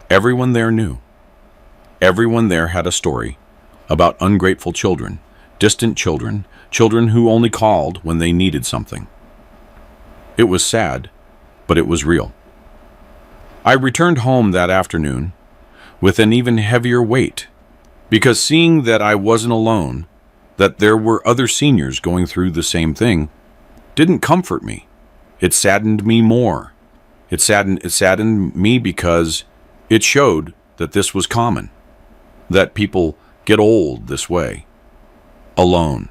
Everyone there knew. Everyone there had a story about ungrateful children, distant children, children who only called when they needed something. It was sad, but it was real. I returned home that afternoon, with an even heavier weight, because seeing that I wasn't alone, that there were other seniors going through the same thing, didn't comfort me. It saddened me more. It saddened me because it showed that this was common, that people get old this way, alone,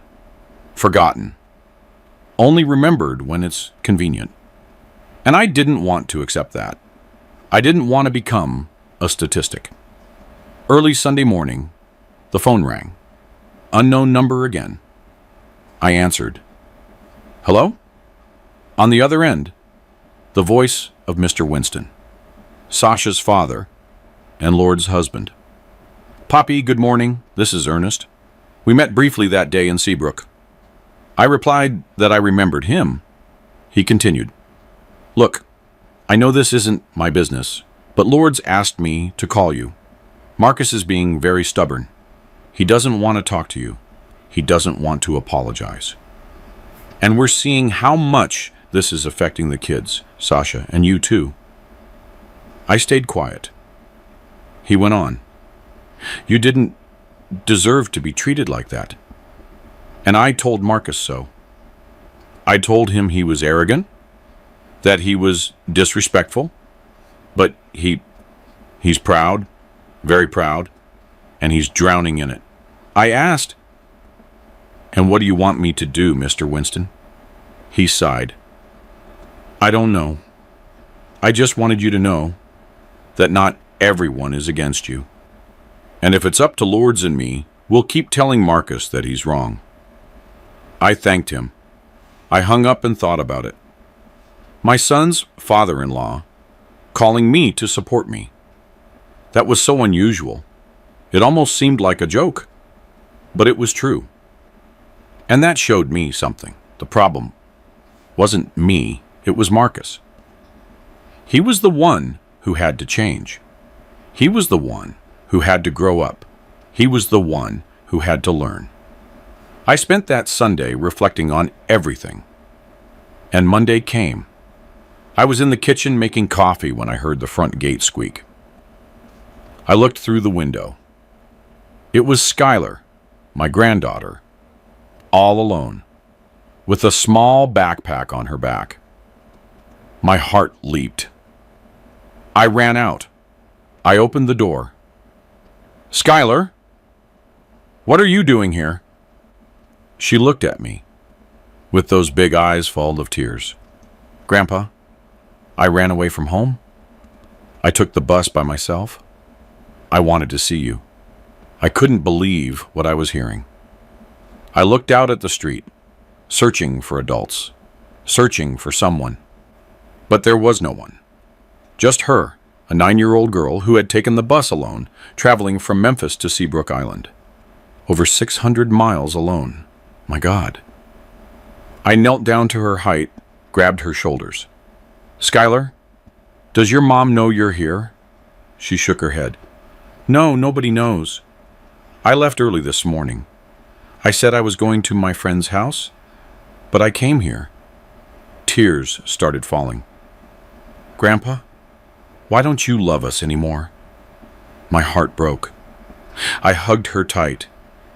forgotten, only remembered when it's convenient. And I didn't want to accept that. I didn't want to become a statistic. Early Sunday morning, the phone rang. Unknown number again. I answered. Hello? On the other end, the voice of Mr. Winston, Sasha's father and Lord's husband. Poppy, good morning. This is Ernest. We met briefly that day in Seabrook. I replied that I remembered him. He continued. Look, I know this isn't my business, but Lord's asked me to call you. Marcus is being very stubborn. He doesn't want to talk to you. He doesn't want to apologize. And we're seeing how much this is affecting the kids, Sasha, and you too. I stayed quiet. He went on. You didn't deserve to be treated like that. And I told Marcus so. I told him he was arrogant, that he was disrespectful, but he's proud, very proud, and he's drowning in it. I asked, and what do you want me to do, Mr. Winston? He sighed. I don't know. I just wanted you to know that not everyone is against you. And if it's up to Lords and me, we'll keep telling Marcus that he's wrong. I thanked him. I hung up and thought about it. My son's father-in-law calling me to support me. That was so unusual. It almost seemed like a joke. But it was true. And that showed me something. The problem wasn't me, it was Marcus. He was the one who had to change. He was the one who had to grow up. He was the one who had to learn. I spent that Sunday reflecting on everything. And Monday came. I was in the kitchen making coffee when I heard the front gate squeak. I looked through the window. It was Skylar, my granddaughter, all alone, with a small backpack on her back. My heart leaped. I ran out. I opened the door. Skylar, what are you doing here? She looked at me, with those big eyes full of tears. Grandpa, I ran away from home. I took the bus by myself. I wanted to see you. I couldn't believe what I was hearing. I looked out at the street, searching for adults, searching for someone. But there was no one. Just her, a 9-year-old girl who had taken the bus alone, traveling from Memphis to Seabrook Island. Over 600 miles alone. My God. I knelt down to her height, grabbed her shoulders. Skylar, does your mom know you're here? She shook her head. No, nobody knows. I left early this morning. I said I was going to my friend's house, but I came here. Tears started falling. Grandpa, why don't you love us anymore? My heart broke. I hugged her tight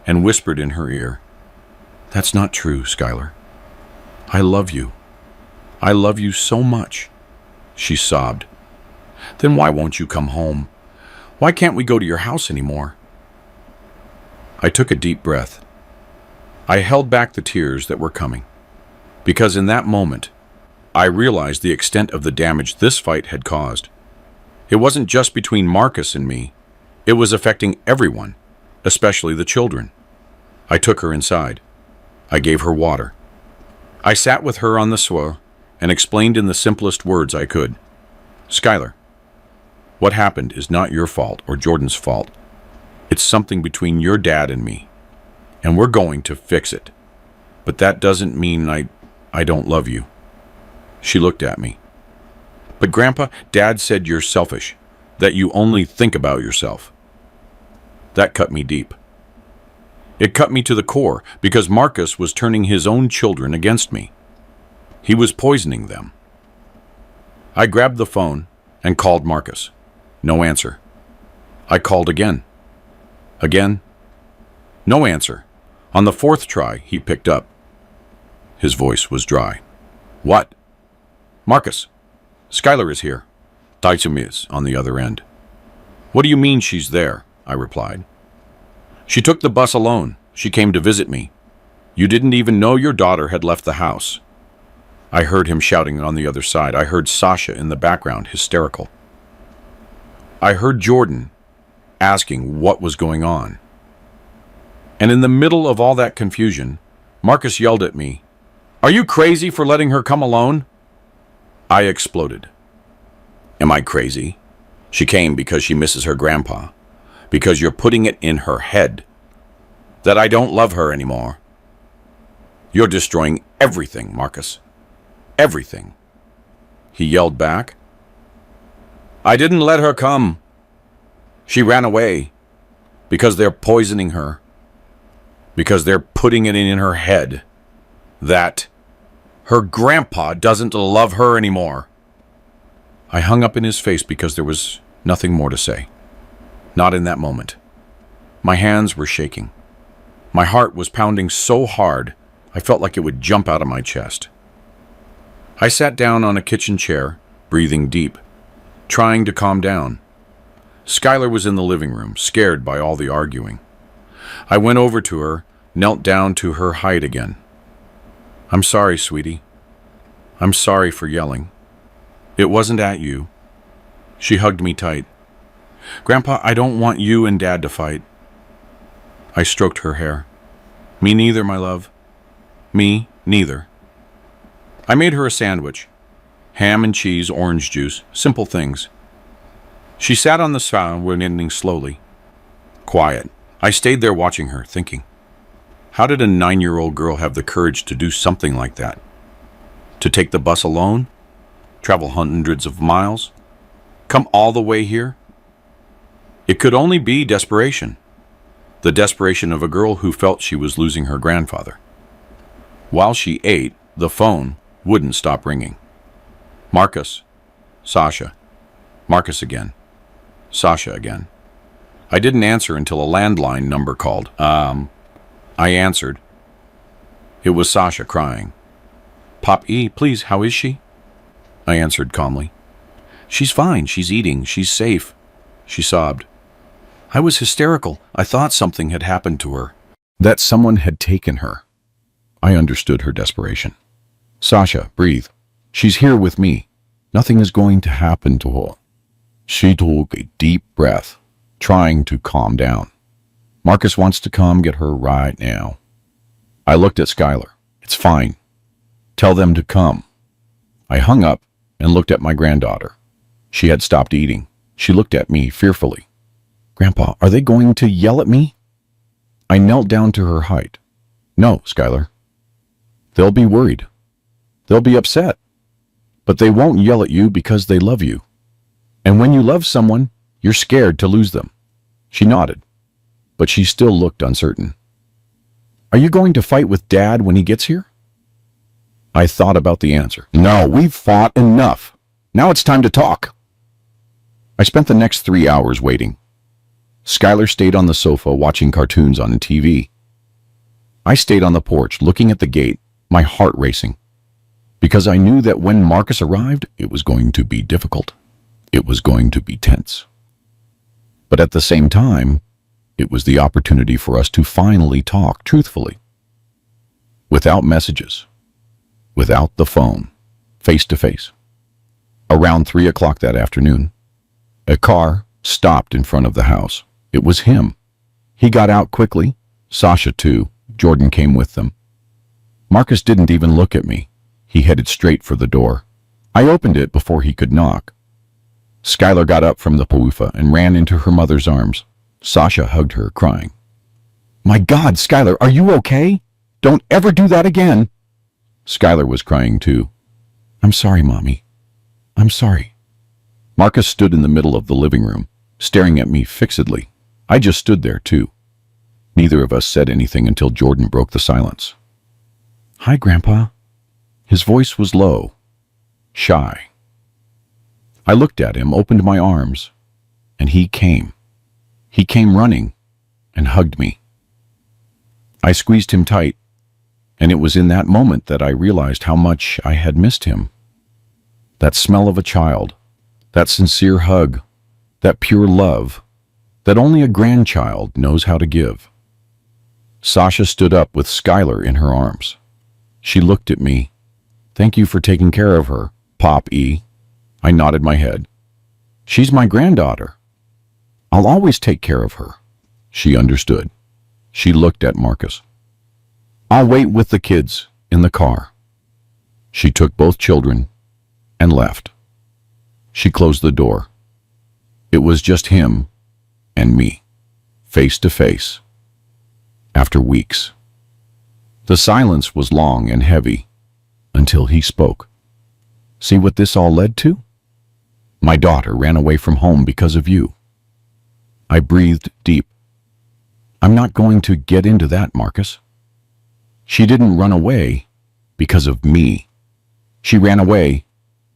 and whispered in her ear, That's not true, Skylar. I love you. I love you so much. She sobbed. Then why won't you come home? Why can't we go to your house anymore? I took a deep breath. I held back the tears that were coming, because in that moment, I realized the extent of the damage this fight had caused. It wasn't just between Marcus and me. It was affecting everyone, especially the children. I took her inside. I gave her water. I sat with her on the sofa and explained in the simplest words I could. Skylar, what happened is not your fault or Jordan's fault. It's something between your dad and me, and we're going to fix it. But that doesn't mean I don't love you. She looked at me. But Grandpa, Dad said you're selfish, that you only think about yourself. That cut me deep. It cut me to the core because Marcus was turning his own children against me. He was poisoning them. I grabbed the phone and called Marcus. No answer. I called again. Again. No answer. On the fourth try, he picked up. His voice was dry. What? Marcus, Skylar is here. Taichum is on the other end. What do you mean she's there? I replied. She took the bus alone. She came to visit me. You didn't even know your daughter had left the house. I heard him shouting on the other side. I heard Sasha in the background, hysterical. I heard Jordan asking what was going on. And in the middle of all that confusion, Marcus yelled at me, "Are you crazy for letting her come alone?" I exploded. Am I crazy? She came because she misses her grandpa, because you're putting it in her head that I don't love her anymore. You're destroying everything, Marcus. Everything. He yelled back. I didn't let her come. She ran away because they're poisoning her, because they're putting it in her head that her grandpa doesn't love her anymore. I hung up in his face because there was nothing more to say. Not in that moment. My hands were shaking. My heart was pounding so hard, I felt like it would jump out of my chest. I sat down on a kitchen chair, breathing deep, trying to calm down. Skylar was in the living room, scared by all the arguing. I went over to her, knelt down to her height again. I'm sorry, sweetie. I'm sorry for yelling. It wasn't at you. She hugged me tight. Grandpa, I don't want you and Dad to fight. I stroked her hair. Me neither, my love. Me neither. I made her a sandwich. Ham and cheese, orange juice, simple things. She sat on the sofa, ending slowly. Quiet. I stayed there watching her, thinking. How did a 9-year-old girl have the courage to do something like that? To take the bus alone? Travel hundreds of miles? Come all the way here? It could only be desperation. The desperation of a girl who felt she was losing her grandfather. While she ate, the phone wouldn't stop ringing. Marcus. Sasha. Marcus again. Sasha again. I didn't answer until a landline number called. I answered. It was Sasha crying. Pop E, please, how is she? I answered calmly. She's fine, she's eating, she's safe. She sobbed. I was hysterical. I thought something had happened to her. That someone had taken her. I understood her desperation. Sasha, breathe. She's here with me. Nothing is going to happen to her. She took a deep breath, trying to calm down. Marcus wants to come get her right now. I looked at Skylar. It's fine. Tell them to come. I hung up and looked at my granddaughter. She had stopped eating. She looked at me fearfully. Grandpa, are they going to yell at me? I knelt down to her height. No, Skylar. They'll be worried. They'll be upset. But they won't yell at you because they love you. And when you love someone, you're scared to lose them. She nodded, but she still looked uncertain. Are you going to fight with Dad when he gets here? I thought about the answer. No, we've fought enough. Now it's time to talk. I spent the next 3 hours waiting. Skylar stayed on the sofa watching cartoons on TV. I stayed on the porch looking at the gate, my heart racing, because I knew that when Marcus arrived, it was going to be difficult. It was going to be tense. But at the same time, it was the opportunity for us to finally talk truthfully. Without messages. Without the phone. Face to face. Around 3 o'clock that afternoon, a car stopped in front of the house. It was him. He got out quickly. Sasha too. Jordan came with them. Marcus didn't even look at me. He headed straight for the door. I opened it before he could knock. Skylar got up from the sofa and ran into her mother's arms. Sasha hugged her, crying. My God, Skylar, are you okay? Don't ever do that again. Skylar was crying too. I'm sorry, Mommy. I'm sorry. Marcus stood in the middle of the living room, staring at me fixedly. I just stood there too. Neither of us said anything until Jordan broke the silence. Hi, Grandpa. His voice was low, shy. I looked at him, opened my arms, and he came. He came running and hugged me. I squeezed him tight, and it was in that moment that I realized how much I had missed him. That smell of a child, that sincere hug, that pure love that only a grandchild knows how to give. Sasha stood up with Skylar in her arms. She looked at me. "Thank you for taking care of her, Pop E." I nodded my head. "She's my granddaughter. I'll always take care of her." She understood. She looked at Marcus. "I'll wait with the kids in the car." She took both children and left. She closed the door. It was just him and me, face to face. After weeks. The silence was long and heavy until he spoke. "See what this all led to? My daughter ran away from home because of you." I breathed deep. "I'm not going to get into that, Marcus. She didn't run away because of me. She ran away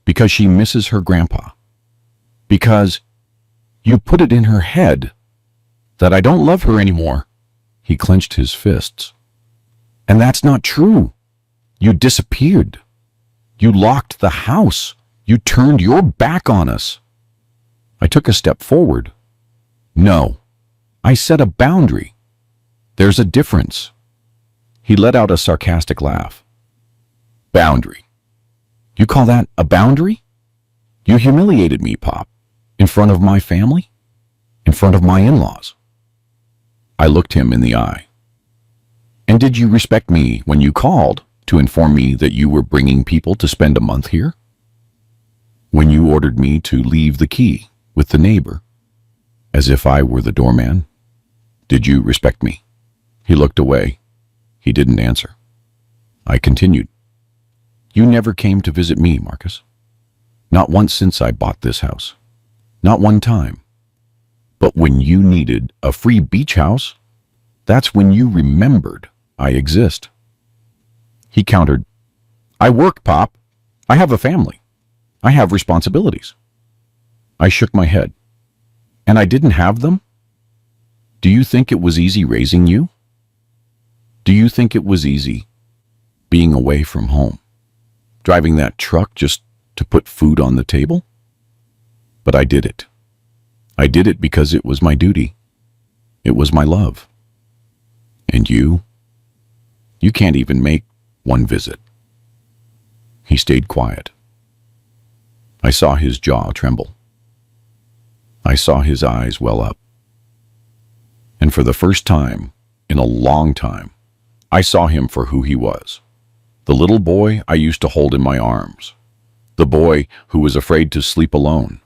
because she misses her grandpa. Because you put it in her head that I don't love her anymore." He clenched his fists. "And that's not true. You disappeared. You locked the house. You turned your back on us." I took a step forward. "No, I set a boundary. There's a difference." He let out a sarcastic laugh. "Boundary? You call that a boundary? You humiliated me, Pop, in front of my family, in front of my in-laws." I looked him in the eye. "And did you respect me when you called to inform me that you were bringing people to spend a month here? When you ordered me to leave the key with the neighbor, as if I were the doorman? Did you respect me?" He looked away. He didn't answer. I continued. "You never came to visit me, Marcus. Not once since I bought this house. Not one time. But when you needed a free beach house, that's when you remembered I exist." He countered. "I work, Pop. I have a family. I have responsibilities." I shook my head. "And I didn't have them? Do you think it was easy raising you? Do you think it was easy being away from home, driving that truck just to put food on the table? But I did it. I did it because it was my duty. It was my love. And you can't even make one visit." He stayed quiet. I saw his jaw tremble. I saw his eyes well up. And for the first time in a long time, I saw him for who he was. The little boy I used to hold in my arms. The boy who was afraid to sleep alone.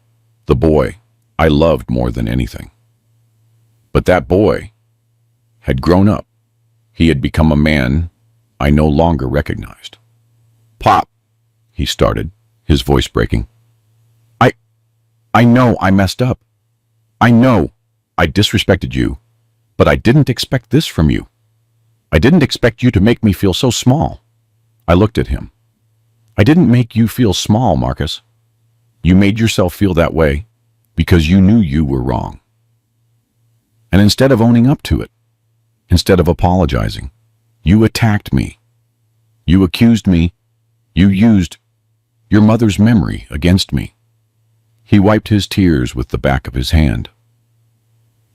The boy I loved more than anything. But that boy had grown up. He had become a man I no longer recognized. "Pop," he started, his voice breaking. I know I messed up. I know I disrespected you, but I didn't expect this from you. I didn't expect you to make me feel so small." I looked at him. "I didn't make you feel small, Marcus. You made yourself feel that way because you knew you were wrong. And instead of owning up to it, instead of apologizing, you attacked me. You accused me. You used your mother's memory against me." He wiped his tears with the back of his hand.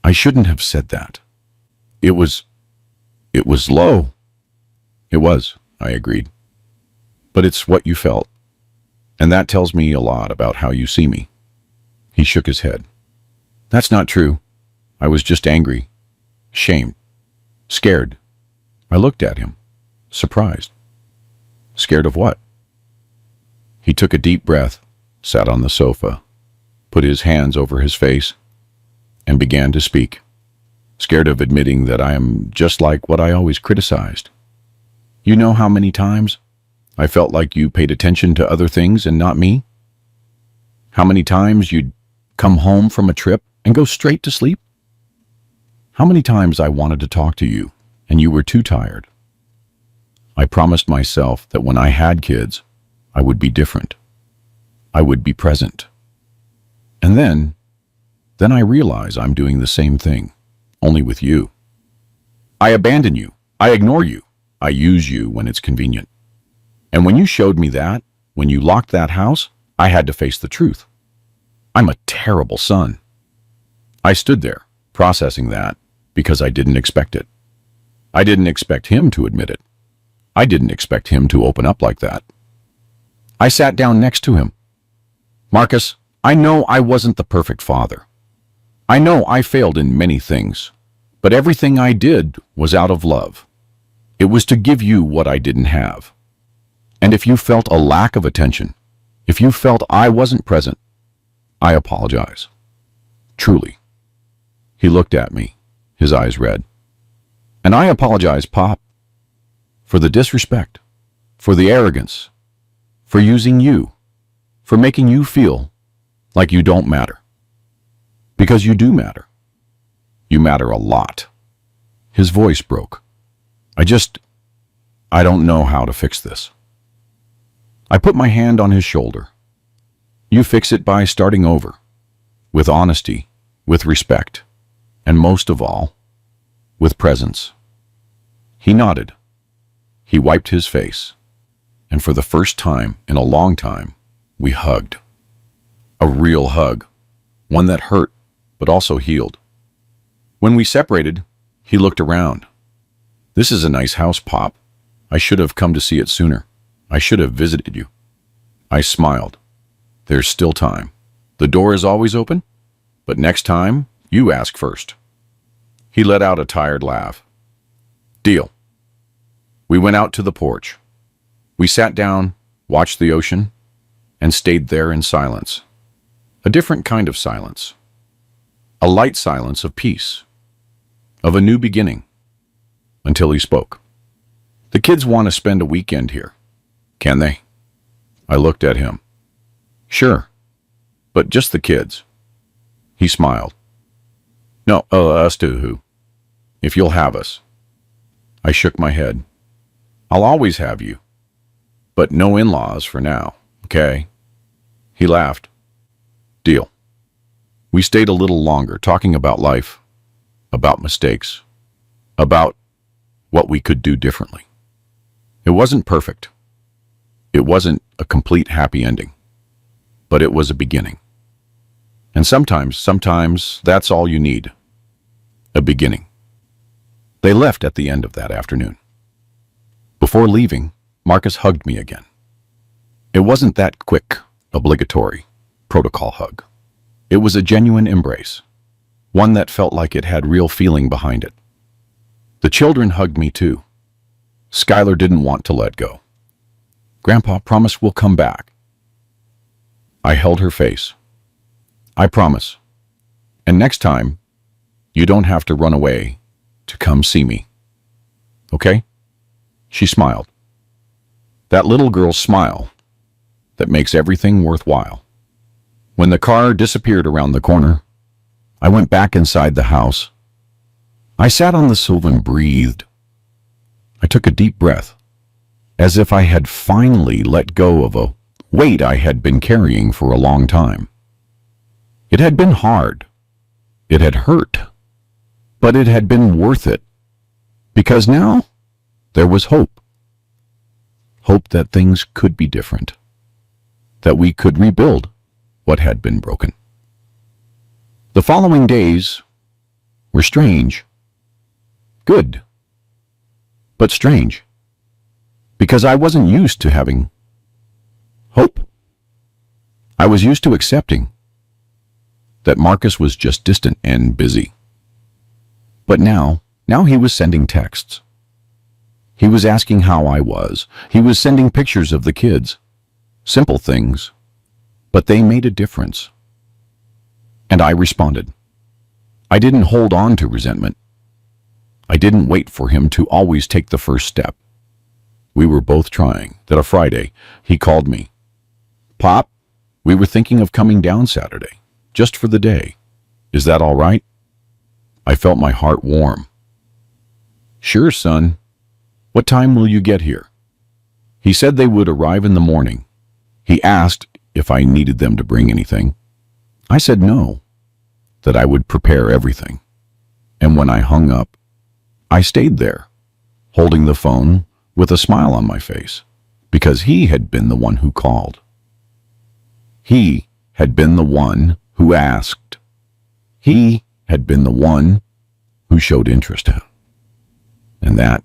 "I shouldn't have said that. It was low." "It was," I agreed. "But it's what you felt. And that tells me a lot about how you see me." He shook his head. "That's not true. I was just angry, ashamed, scared." I looked at him, surprised. "Scared of what?" He took a deep breath, sat on the sofa, put his hands over his face, and began to speak. "Scared of admitting that I am just like what I always criticized. You know how many times I felt like you paid attention to other things and not me? How many times you'd come home from a trip and go straight to sleep? How many times I wanted to talk to you and you were too tired? I promised myself that when I had kids, I would be different. I would be present. And then Then I realize I'm doing the same thing, only with you. I abandon you. I ignore you. I use you when it's convenient. And when you showed me that, when you locked that house, I had to face the truth. I'm a terrible son. I stood there, processing that, because I didn't expect it. I didn't expect him to admit it. I didn't expect him to open up like that. I sat down next to him. Marcus, I know I wasn't the perfect father. I know I failed in many things, but everything I did was out of love. It was to give you what I didn't have. And if you felt a lack of attention, if you felt I wasn't present, I apologize. Truly. He looked at me, his eyes red. And I apologize, Pop, for the disrespect, for the arrogance, for using you, for making you feel like you don't matter. Because you do matter. You matter a lot. His voice broke. I don't know how to fix this. I put my hand on his shoulder. You fix it by starting over, with honesty, with respect, and most of all, with presence. He nodded. He wiped his face, and for the first time in a long time, we hugged. A real hug, one that hurt, but also healed. When we separated, he looked around. This is a nice house, Pop. I should have come to see it sooner. I should have visited you. I smiled. There's still time. The door is always open, but next time, you ask first. He let out a tired laugh. Deal. We went out to the porch. We sat down, watched the ocean, and stayed there in silence. A different kind of silence. A light silence of peace, of a new beginning, until he spoke. The kids want to spend a weekend here. Can they? I looked at him. Sure, but just the kids. He smiled. No, us too. If you'll have us. I shook my head. I'll always have you. But no in-laws for now, okay? He laughed. Deal. We stayed a little longer talking about life, about mistakes, about what we could do differently. It wasn't perfect. It wasn't a complete happy ending, but it was a beginning. And sometimes that's all you need. A beginning. They left at the end of that afternoon. Before leaving, Marcus hugged me again. It wasn't that quick, obligatory, protocol hug. It was a genuine embrace, one that felt like it had real feeling behind it. The children hugged me too. Skylar didn't want to let go. Grandpa, promise we'll come back. I held her face. I promise. And next time, you don't have to run away to come see me. Okay? She smiled. That little girl's smile that makes everything worthwhile. When the car disappeared around the corner, I went back inside the house. I sat on the sofa and breathed. I took a deep breath, as if I had finally let go of a weight I had been carrying for a long time. It had been hard. It had hurt. But it had been worth it, because now there was hope. Hope that things could be different, that we could rebuild what had been broken. The following days were strange. Good, but strange, because I wasn't used to having hope. I was used to accepting that Marcus was just distant and busy. But now he was sending texts. He was asking how I was. He was sending pictures of the kids. Simple things, but they made a difference. And I responded. I didn't hold on to resentment. I didn't wait for him to always take the first step. We were both trying. That a Friday, he called me. Pop, we were thinking of coming down Saturday, just for the day. Is that all right? I felt my heart warm. Sure, son. What time will you get here? He said they would arrive in the morning. He asked if I needed them to bring anything. I said no. that I would prepare everything. And when I hung up, I stayed there, holding the phone with a smile on my face, because he had been the one who called. He had been the one who asked. He had been the one who showed interest. And that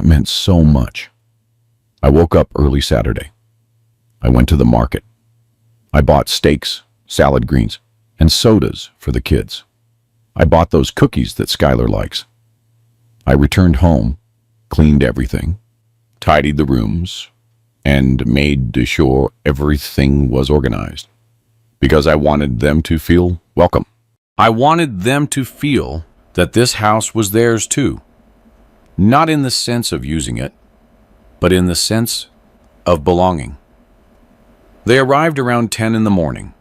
meant so much. I woke up early Saturday. I went to the market. I bought steaks, salad greens, and sodas for the kids. I bought those cookies that Skylar likes. I returned home, cleaned everything, tidied the rooms, and made sure everything was organized, because I wanted them to feel welcome. I wanted them to feel that this house was theirs too, not in the sense of using it, but in the sense of belonging. They arrived around 10 in the morning.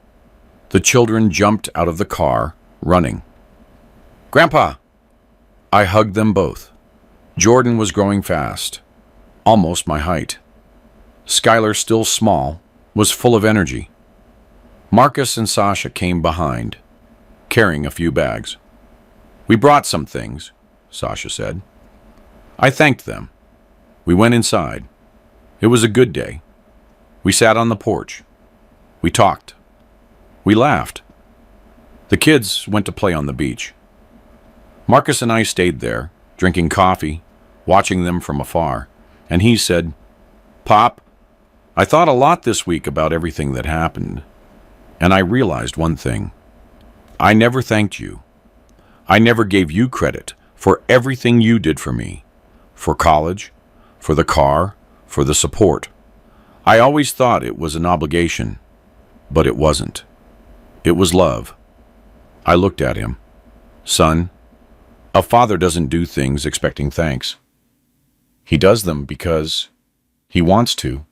The children jumped out of the car, running. "Grandpa!" I hugged them both. Jordan was growing fast, almost my height. Skylar, still small, was full of energy. Marcus and Sasha came behind, carrying a few bags. "We brought some things," Sasha said. I thanked them. We went inside. It was a good day. We sat on the porch. We talked. We laughed. The kids went to play on the beach. Marcus and I stayed there, drinking coffee, watching them from afar, and he said, "Pop, I thought a lot this week about everything that happened, and I realized one thing. I never thanked you. I never gave you credit for everything you did for me, for college, for the car, for the support. I always thought it was an obligation, but it wasn't. It was love." I looked at him. "Son, a father doesn't do things expecting thanks. He does them because he wants to,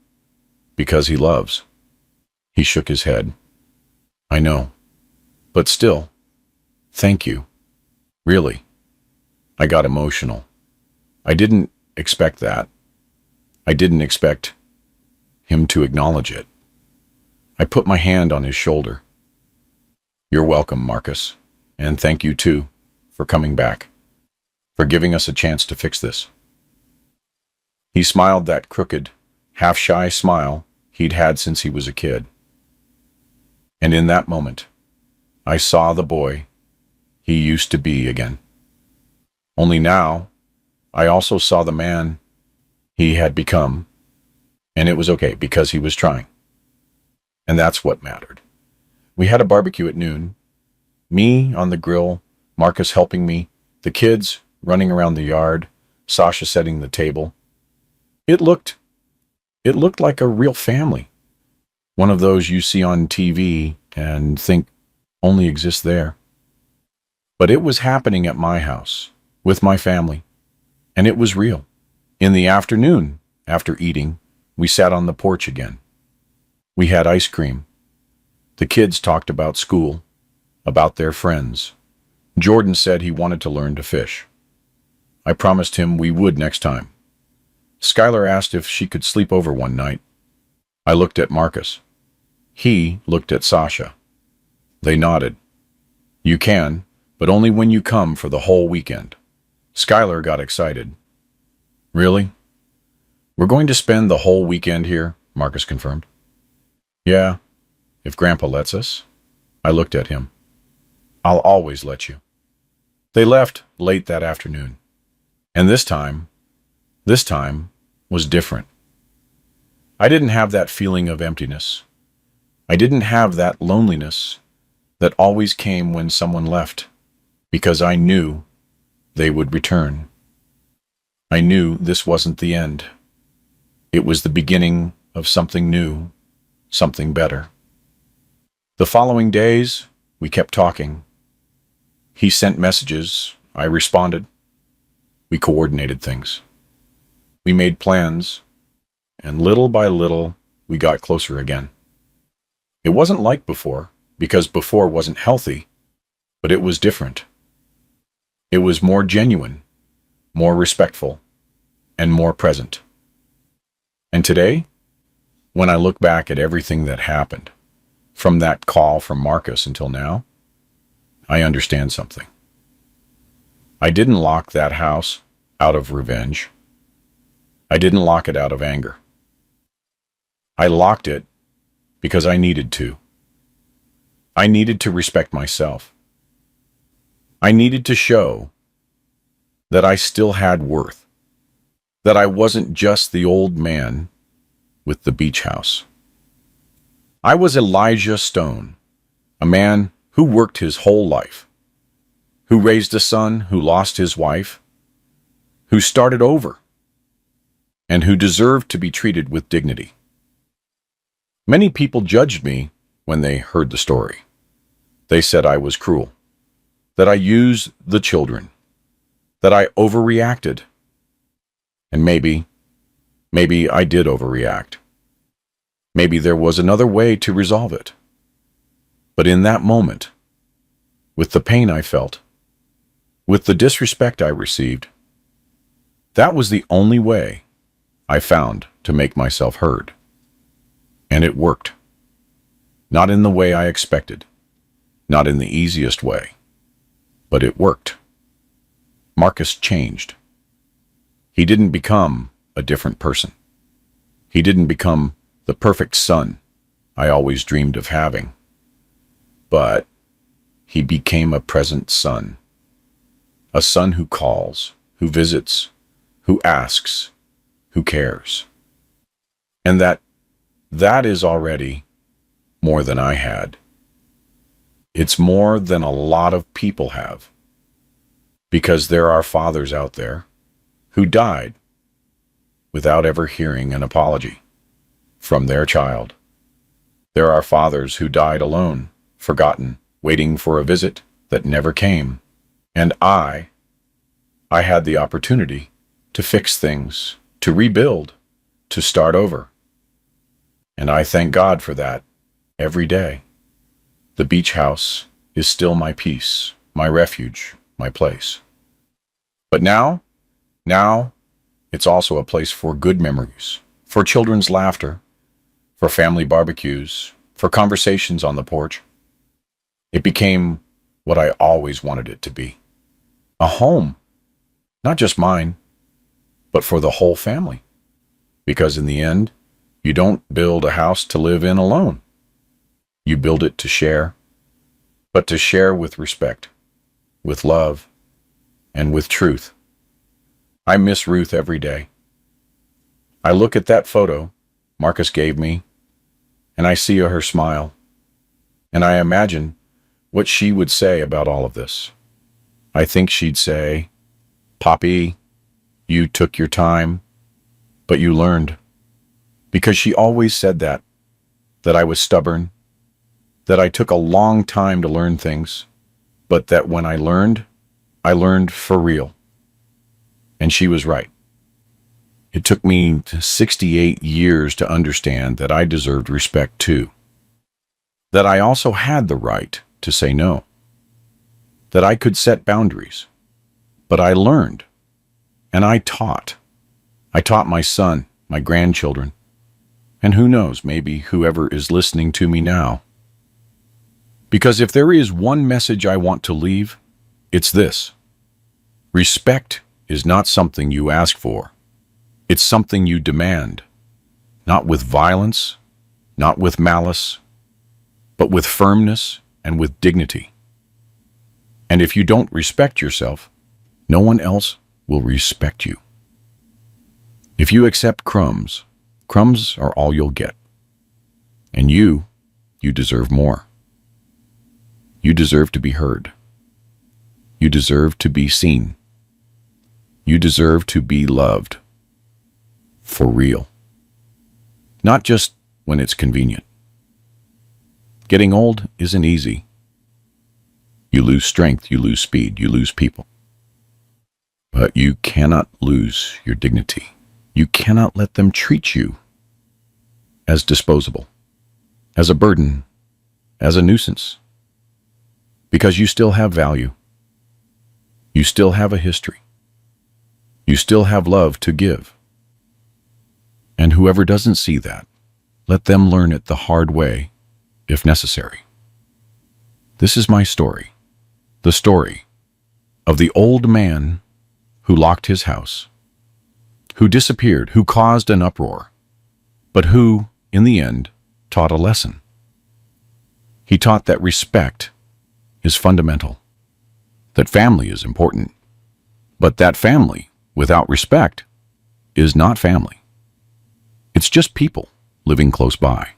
because he loves." He shook his head. "I know, but still, thank you. Really." I got emotional. I didn't expect that. I didn't expect him to acknowledge it. I put my hand on his shoulder. "You're welcome, Marcus, and thank you too for coming back, for giving us a chance to fix this." He smiled that crooked, half-shy smile he'd had since he was a kid. And in that moment, I saw the boy he used to be again. Only now, I also saw the man he had become, and it was okay because he was trying. And that's what mattered. We had a barbecue at noon, me on the grill, Marcus helping me, the kids running around the yard, Sasha setting the table. It looked like a real family, one of those you see on TV and think only exists there. But it was happening at my house, with my family, and it was real. In the afternoon, after eating, we sat on the porch again. We had ice cream. The kids talked about school, about their friends. Jordan said he wanted to learn to fish. I promised him we would next time. Skylar asked if she could sleep over one night. I looked at Marcus. He looked at Sasha. They nodded. "You can, but only when you come for the whole weekend." Skylar got excited. "Really? We're going to spend the whole weekend here?" Marcus confirmed. "Yeah, if Grandpa lets us." I looked at him. "I'll always let you." They left late that afternoon. And this time was different. I didn't have that feeling of emptiness. I didn't have that loneliness that always came when someone left, because I knew they would return. I knew this wasn't the end. It was the beginning of something new, something better. The following days, we kept talking. He sent messages, I responded. We coordinated things. We made plans, and little by little, we got closer again. It wasn't like before, because before wasn't healthy, but it was different. It was more genuine, more respectful, and more present. And today, when I look back at everything that happened, from that call from Marcus until now, I understand something. I didn't lock that house out of revenge. I didn't lock it out of anger. I locked it because I needed to. I needed to respect myself. I needed to show that I still had worth, that I wasn't just the old man with the beach house. I was Elijah Stone, a man who worked his whole life, who raised a son who lost his wife, who started over, and who deserved to be treated with dignity. Many people judged me when they heard the story. They said I was cruel, that I used the children, that I overreacted. And maybe I did overreact. Maybe there was another way to resolve it. But in that moment, with the pain I felt, with the disrespect I received, that was the only way I found to make myself heard. And it worked. Not in the way I expected, not in the easiest way, but it worked. Marcus changed. He didn't become a different person. He didn't become the perfect son I always dreamed of having. But he became a present son. A son who calls, who visits, who asks, who cares. And that is already more than I had. It's more than a lot of people have. Because there are fathers out there who died without ever hearing an apology from their child. There are fathers who died alone, forgotten, waiting for a visit that never came. And I had the opportunity to fix things, to rebuild, to start over. And I thank God for that every day. The beach house is still my peace, my refuge, my place. But now it's also a place for good memories, for children's laughter, for family barbecues, for conversations on the porch. It became what I always wanted it to be. A home, not just mine, but for the whole family. Because in the end, you don't build a house to live in alone. You build it to share, but to share with respect, with love, and with truth. I miss Ruth every day. I look at that photo Marcus gave me, and I see her smile, and I imagine what she would say about all of this. I think she'd say, "Poppy, you took your time, but you learned." Because she always said that I was stubborn, that I took a long time to learn things, but that when I learned for real. And she was right. It took me 68 years to understand that I deserved respect too. That I also had the right to say no. That I could set boundaries. But I learned. And I taught. I taught my son, my grandchildren, and who knows, maybe whoever is listening to me now. Because if there is one message I want to leave, it's this. Respect is not something you ask for. It's something you demand. Not with violence, not with malice, but with firmness and with dignity. And if you don't respect yourself, no one else will respect you. If you accept crumbs, crumbs are all you'll get. And you deserve more. You deserve to be heard. You deserve to be seen. You deserve to be loved. For real. Not just when it's convenient. Getting old isn't easy. You lose strength, you lose speed, you lose people. But you cannot lose your dignity. You cannot let them treat you as disposable, as a burden, as a nuisance. Because you still have value. You still have a history. You still have love to give. And whoever doesn't see that, let them learn it the hard way, if necessary. This is my story. The story of the old man who locked his house, who disappeared, who caused an uproar, but who, in the end, taught a lesson. He taught that respect is fundamental, that family is important, but that family without respect is not family. It's just people living close by.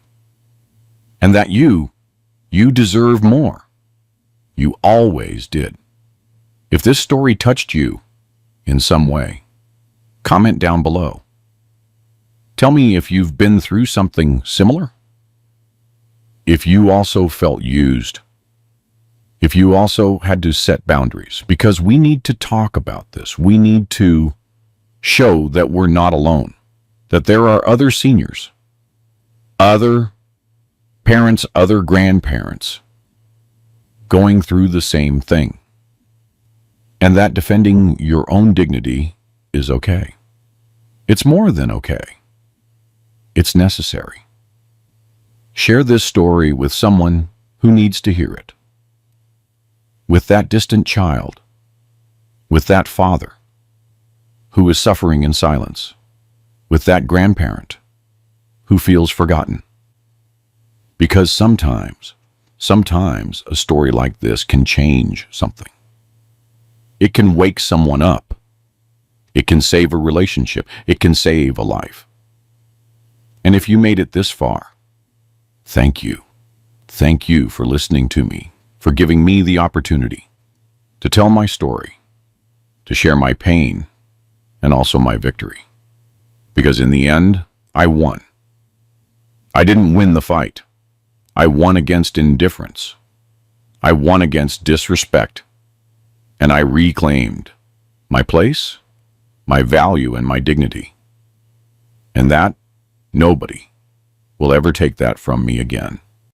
And that you deserve more. You always did. If this story touched you in some way, comment down below. Tell me if you've been through something similar. If you also felt used. If you also had to set boundaries. Because we need to talk about this. We need to show that we're not alone. That there are other seniors, other parents, other grandparents going through the same thing. And that defending your own dignity is okay. It's more than okay. It's necessary. Share this story with someone who needs to hear it. With that distant child, with that father who is suffering in silence, with that grandparent who feels forgotten. Because sometimes a story like this can change something. It can wake someone up. It can save a relationship. It can save a life. And if you made it this far, thank you. Thank you for listening to me, for giving me the opportunity to tell my story, to share my pain, and also my victory. Because in the end, I won. I didn't win the fight. I won against indifference. I won against disrespect. And I reclaimed my place, my value, and my dignity. And that, nobody will ever take that from me again.